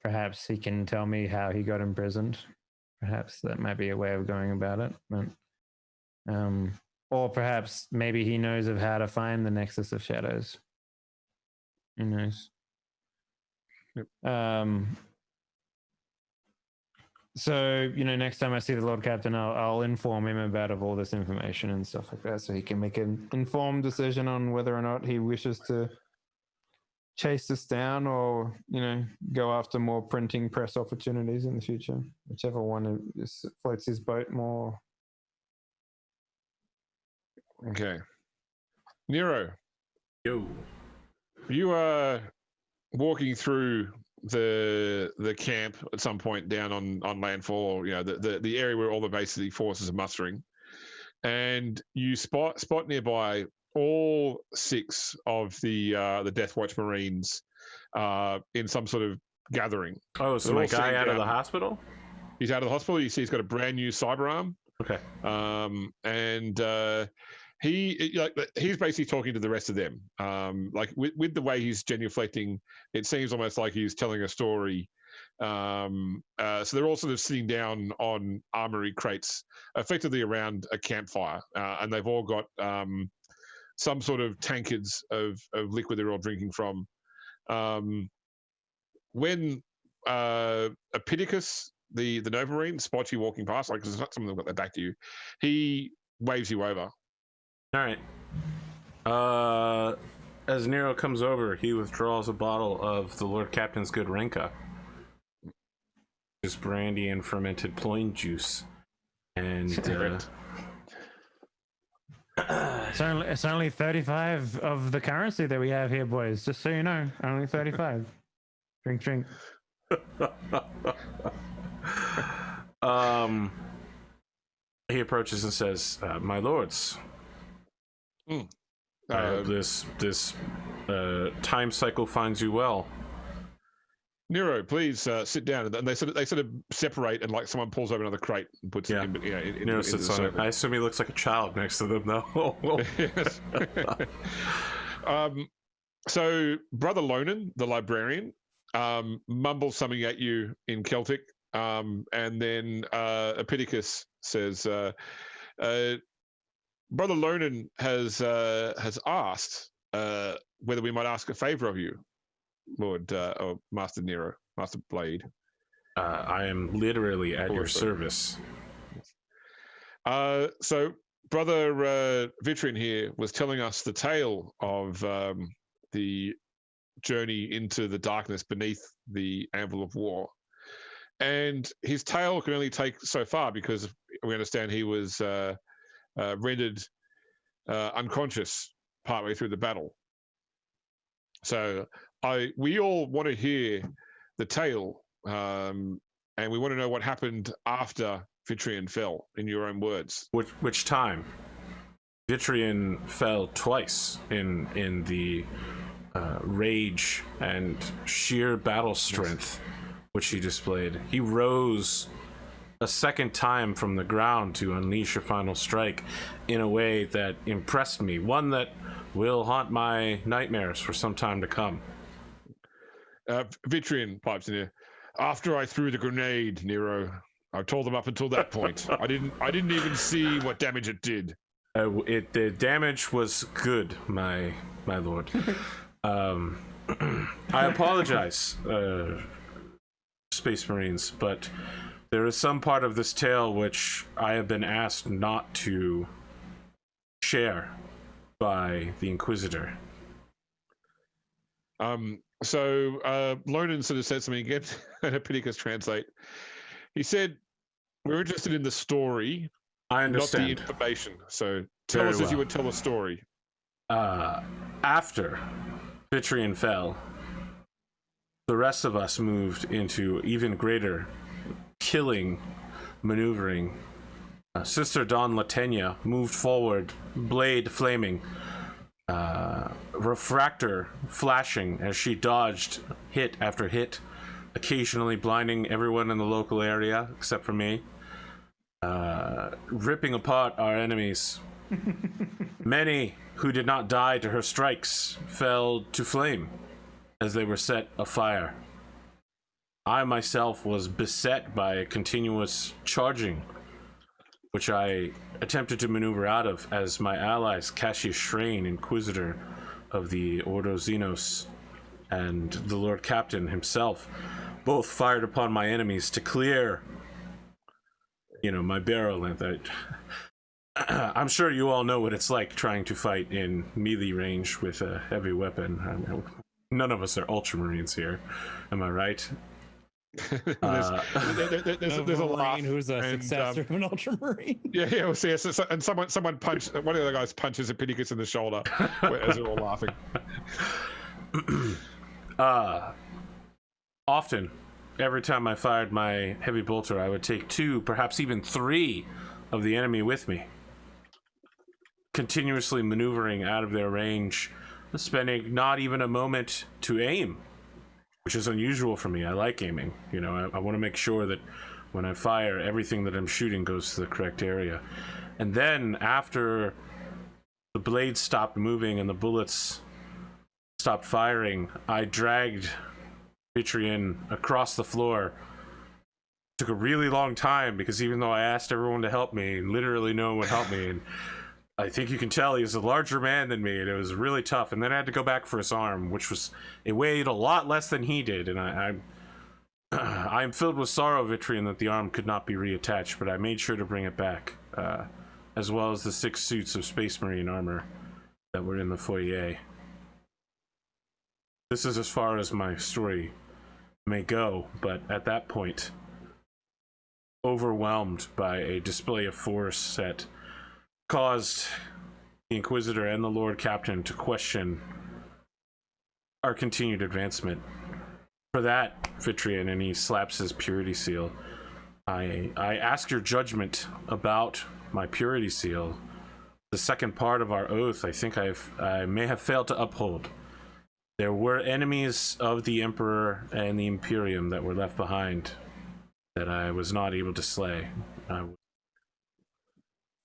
Perhaps he can tell me how he got imprisoned. Perhaps that might be a way of going about it. But, or perhaps maybe he knows of how to find the Nexus of Shadows. Who knows? Yep. So, next time I see the Lord Captain, I'll inform him about all this information and stuff like that, so he can make an informed decision on whether or not he wishes to chase this down or, go after more printing press opportunities in the future, whichever one floats his boat more. Okay. Nero. Yo. You are walking through the camp at some point down on landfall, or the area where all the basically forces are mustering, and you spot nearby all 6 of the Death Watch Marines in some sort of gathering. Oh, so my guy out of the hospital? He's out of the hospital. You see he's got a brand new cyber arm. Okay. And he's basically talking to the rest of them. With the way he's genuflecting, it seems almost like he's telling a story. So they're all sort of sitting down on armory crates, effectively around a campfire, and they've all got some sort of tankards of liquid they're all drinking from. When Epidicus, the Nova Marine, spots you walking past, like it's not something that got their back to you, he waves you over. All right. As Nero comes over, he withdraws a bottle of the Lord Captain's Good Renka. Just brandy and fermented ploin juice. And it's only 35 of the currency that we have here, boys. Just so you know, only 35. Drink. He approaches and says, "My lords, this time cycle finds you well." Nero, please sit down. And they sort of separate, and like someone pulls over another crate and puts it in. Nero sits on it. I assume he looks like a child next to them, though. Yes. So Brother Lonan, the librarian, mumbles something at you in Celtic, and then Epidicus says, Brother Lonan has asked whether we might ask a favor of you, Lord or Master Nero, Master Blade. I am literally at your service. So Brother Vitrian here was telling us the tale of the journey into the darkness beneath the anvil of war. And his tale can only take so far because we understand he was rendered unconscious partway through the battle. So we all want to hear the tale, and we want to know what happened after Vitrian fell, in your own words. Which time? Vitrian fell twice in the rage and sheer battle strength which he displayed. He rose a second time from the ground to unleash a final strike in a way that impressed me, one that will haunt my nightmares for some time to come. Vitrian pipes in here. After I threw the grenade, Nero, I told them up until that point. I didn't even see what damage it did. The damage was good, my lord. I apologize, Space Marines, but there is some part of this tale which I have been asked not to share by the Inquisitor. So Lonan sort of said something again, and Epidicus translate. He said, "We're interested in the story, I understand. Not the information. So tell us as you would tell a story." After Vitrian fell, the rest of us moved into even greater killing maneuvering. Sister Dawn Leteinia moved forward, blade flaming, refractor flashing as she dodged hit after hit, occasionally blinding everyone in the local area except for me, ripping apart our enemies. Many who did not die to her strikes fell to flame as they were set afire. I myself was beset by a continuous charging, which I attempted to maneuver out of as my allies Cassius Shrane, Inquisitor of the Ordo Xenos, and the Lord Captain himself both fired upon my enemies to clear, my barrel length. I'm sure you all know what it's like trying to fight in melee range with a heavy weapon. None of us are Ultramarines here, am I right? there's a Marine who's a successor of an Ultramarine. Yeah, we'll see. And someone punched one of the guys punches Epictetus in the shoulder as they're all laughing. Often, every time I fired my heavy bolter, I would take 2, perhaps even 3 of the enemy with me, continuously maneuvering out of their range, spending not even a moment to aim, which is unusual for me. I like aiming. I want to make sure that when I fire, everything that I'm shooting goes to the correct area. And then after the blades stopped moving and the bullets stopped firing, I dragged Vitrian across the floor. It took a really long time because even though I asked everyone to help me, literally no one helped me. And I think you can tell he was a larger man than me, and it was really tough. And then I had to go back for his arm, it weighed a lot less than he did. And I'm filled with sorrow, Vitrian, that the arm could not be reattached, but I made sure to bring it back, as well as the 6 suits of Space Marine armor that were in the foyer. This is as far as my story may go, but at that point, overwhelmed by a display of force that caused the Inquisitor and the Lord Captain to question our continued advancement. For that, Vitrian, and he slaps his purity seal, I ask your judgment about my purity seal. The second part of our oath, I think I may have failed to uphold. There were enemies of the Emperor and the Imperium that were left behind that I was not able to slay. I was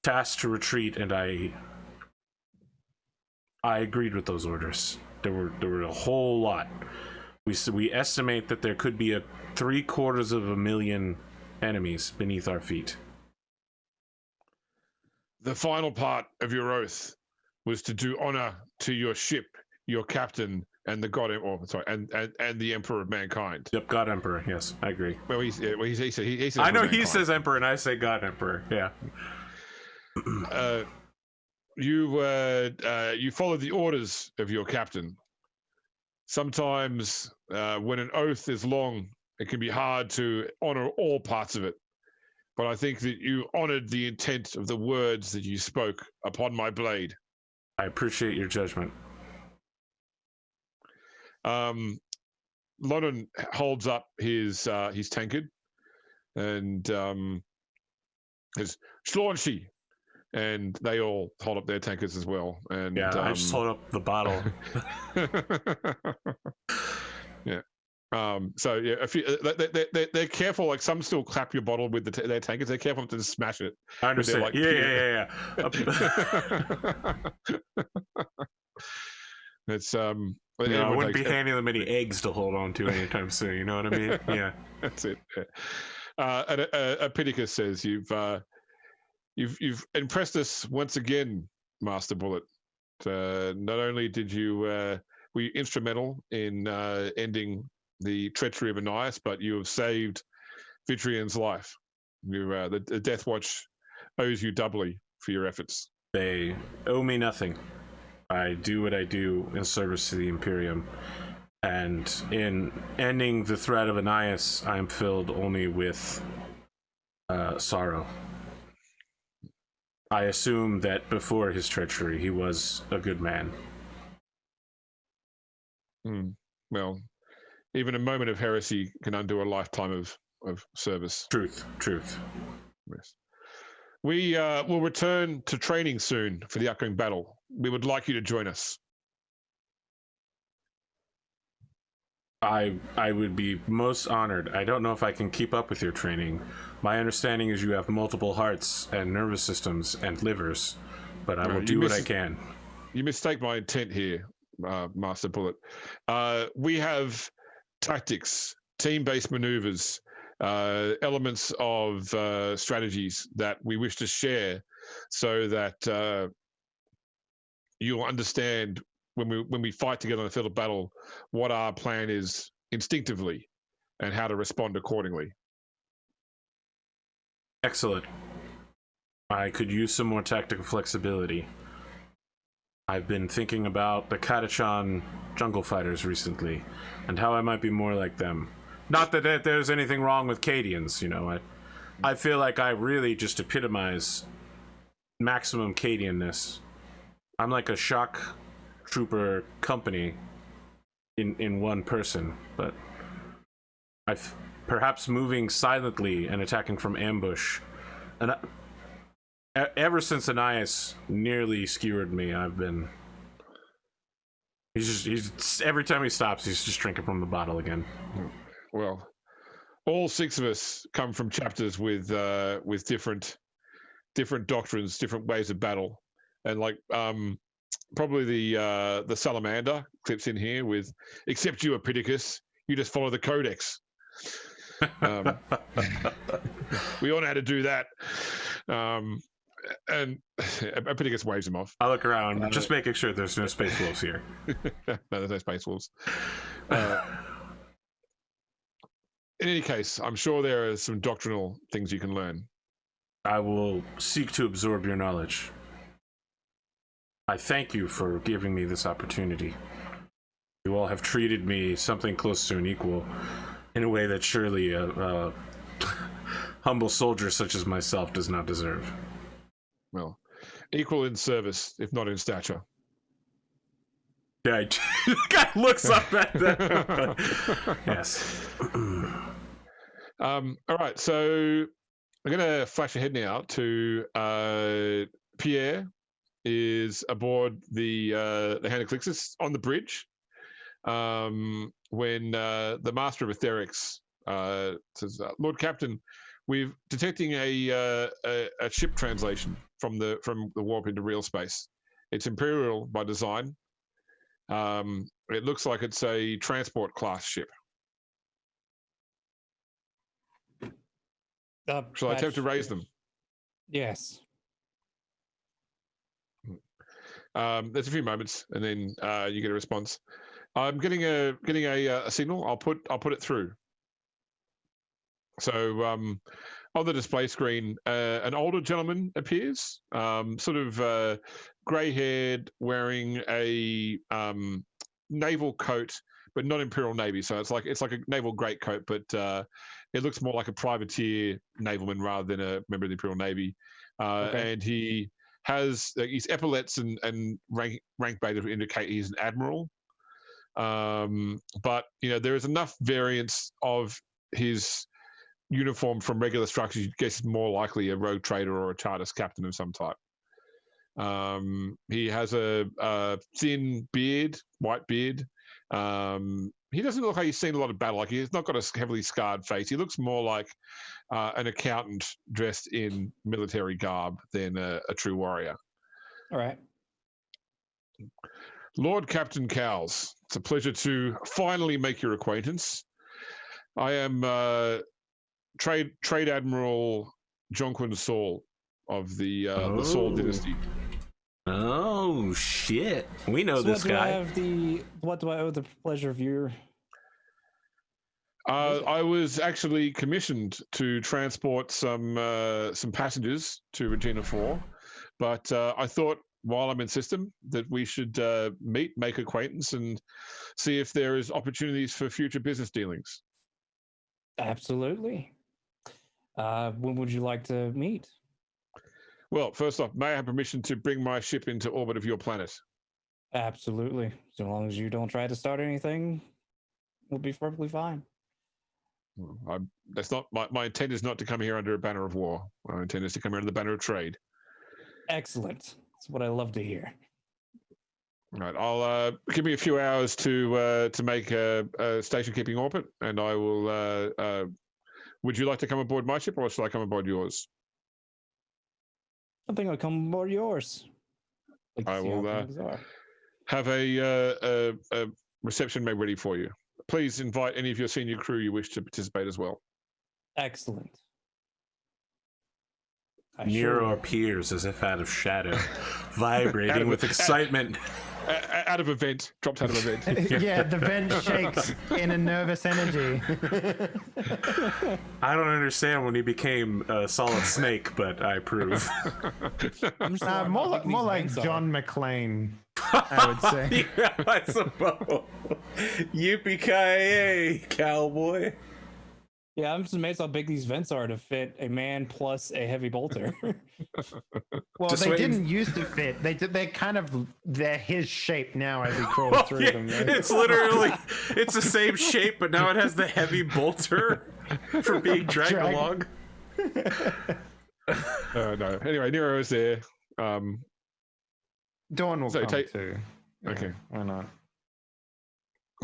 tasked to retreat, and I agreed with those orders. There were a whole lot. We estimate that there could be 750,000 enemies beneath our feet. The final part of your oath was to do honor to your ship, your captain, and the God, and the Emperor of Mankind. Yep, God Emperor. Yes, I agree. Well, he says I know Mankind. he says Emperor, and I say God Emperor. Yeah. You followed the orders of your captain. Sometimes, when an oath is long, it can be hard to honor all parts of it. But I think that you honored the intent of the words that you spoke upon my blade. I appreciate your judgment. London holds up his tankard and his Schlornschi, and they all hold up their tankards as well. And yeah, I just hold up the bottle. Yeah. So yeah, a few, they're careful. Like some still clap your bottle with their tankards. They're careful not to just smash it. I understand. Like, yeah. It's I wouldn't be handing them any eggs to hold on to anytime soon. You know what I mean? Yeah, that's it. Yeah. And Epictetus says, "You've impressed us once again, Master Bullet. Not only did you were you instrumental in ending the treachery of Annias, but you have saved Vitrian's life. The Death Watch owes you doubly for your efforts." They owe me nothing. I do what I do in service to the Imperium, and in ending the threat of Annias, I am filled only with sorrow. I assume that before his treachery, he was a good man. Well, Even a moment of heresy can undo a lifetime of service. Truth. Yes. We will return to training soon for the upcoming battle. We would like you to join us. I would be most honored. I don't know if I can keep up with your training. My understanding is you have multiple hearts and nervous systems and livers, but I will do what I can. You mistake my intent here, Master Bullet. We have tactics, team-based maneuvers, elements of strategies that we wish to share so that you'll understand when we fight together on the field of battle what our plan is instinctively and how to respond accordingly. Excellent. I could use some more tactical flexibility. I've been thinking about the Catachan jungle fighters recently and how I might be more like them. Not that there's anything wrong with Cadians, you know. I feel like I really just epitomize maximum Cadianness. I'm like a shock trooper company in one person, but perhaps moving silently and attacking from ambush. And ever since Anais nearly skewered me, I've been... He's every time he stops, he's just drinking from the bottle again. Well, all six of us come from chapters with different doctrines, different ways of battle, and like probably the salamander clips in here with, except you, Epictetus, you just follow the codex. We all know how to do that. And Epictetus waves him off. I look around, just making sure there's no space wolves here. No, there's no space wolves. In any case, I'm sure there are some doctrinal things you can learn. I will seek to absorb your knowledge. I thank you for giving me this opportunity. You all have treated me something close to an equal in a way that surely a humble soldier such as myself does not deserve. Well, equal in service, if not in stature. Yeah, the guy looks up at them. Yes. All right, so I'm going to flash ahead now to Pierre is aboard the Hand of Calixis on the bridge when the Master of Etherics says, Lord Captain, we're detecting a ship translation from the warp into real space. It's Imperial by design. It looks like it's a transport class ship. Shall I attempt to raise them? Yes. There's a few moments, and then you get a response. I'm getting a signal. I'll put it through. So on the display screen, an older gentleman appears, sort of grey-haired, wearing a naval coat, but not Imperial Navy. So it's like a naval greatcoat, but it looks more like a privateer navalman rather than a member of the Imperial Navy. Okay. And he has his epaulets and rank badge to indicate he's an admiral. But there is enough variance of his uniform from regular structures. You guess it's more likely a rogue trader or a Chartist captain of some type. He has a thin beard, white beard. He doesn't look like he's seen a lot of battle. Like, he's not got a heavily scarred face. He looks more like an accountant dressed in military garb than a true warrior. All right. Lord Captain Cowles, it's a pleasure to finally make your acquaintance. I am Trade Admiral Jonquin Saul of the Saul dynasty. Oh shit! We know So this guy. What do I owe the pleasure of your? I was actually commissioned to transport some passengers to Regina 4, but I thought while I'm in system that we should make acquaintance, and see if there is opportunities for future business dealings. Absolutely. When would you like to meet? Well, first off, may I have permission to bring my ship into orbit of your planet? Absolutely. So long as you don't try to start anything we'll be perfectly fine. That's not my intent. Is not to come here under a banner of war. My intent is to come here under the banner of trade. Excellent. That's what I love to hear. All right, I'll give me a few hours to make a station keeping orbit, and I will. Would you like to come aboard my ship, or shall I come aboard yours? I think I'll come aboard yours. I will have a reception made ready for you. Please invite any of your senior crew you wish to participate as well. Excellent. Nero appears as if out of shadow, vibrating with excitement. Out of a vent, dropped out of a vent. Yeah, the vent shakes in a nervous energy. I don't understand when he became a solid snake, but I approve. More like John McClane, I would say. Yeah, I suppose. Yippee-ki-yay, cowboy. Yeah, I'm just amazed how big these vents are to fit a man plus a heavy bolter. Well, Just they waiting. didn't used to fit. They're his shape now as he crawls through Yeah, them. it's literally, it's the same shape, but now it has the heavy bolter for being dragged along. No. Anyway, Nero is there. Dawn will come take- too. Okay. Yeah, why not?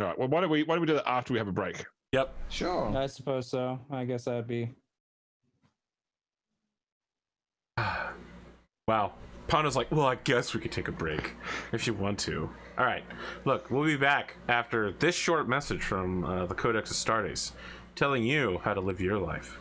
All right. Well, why don't we do that after we have a break? Yep. Sure. I suppose so. I guess that'd be. Wow. Pando's like, well, I guess we could take a break if you want to. All right. Look, we'll be back after this short message from the Codex Astartes telling you how to live your life.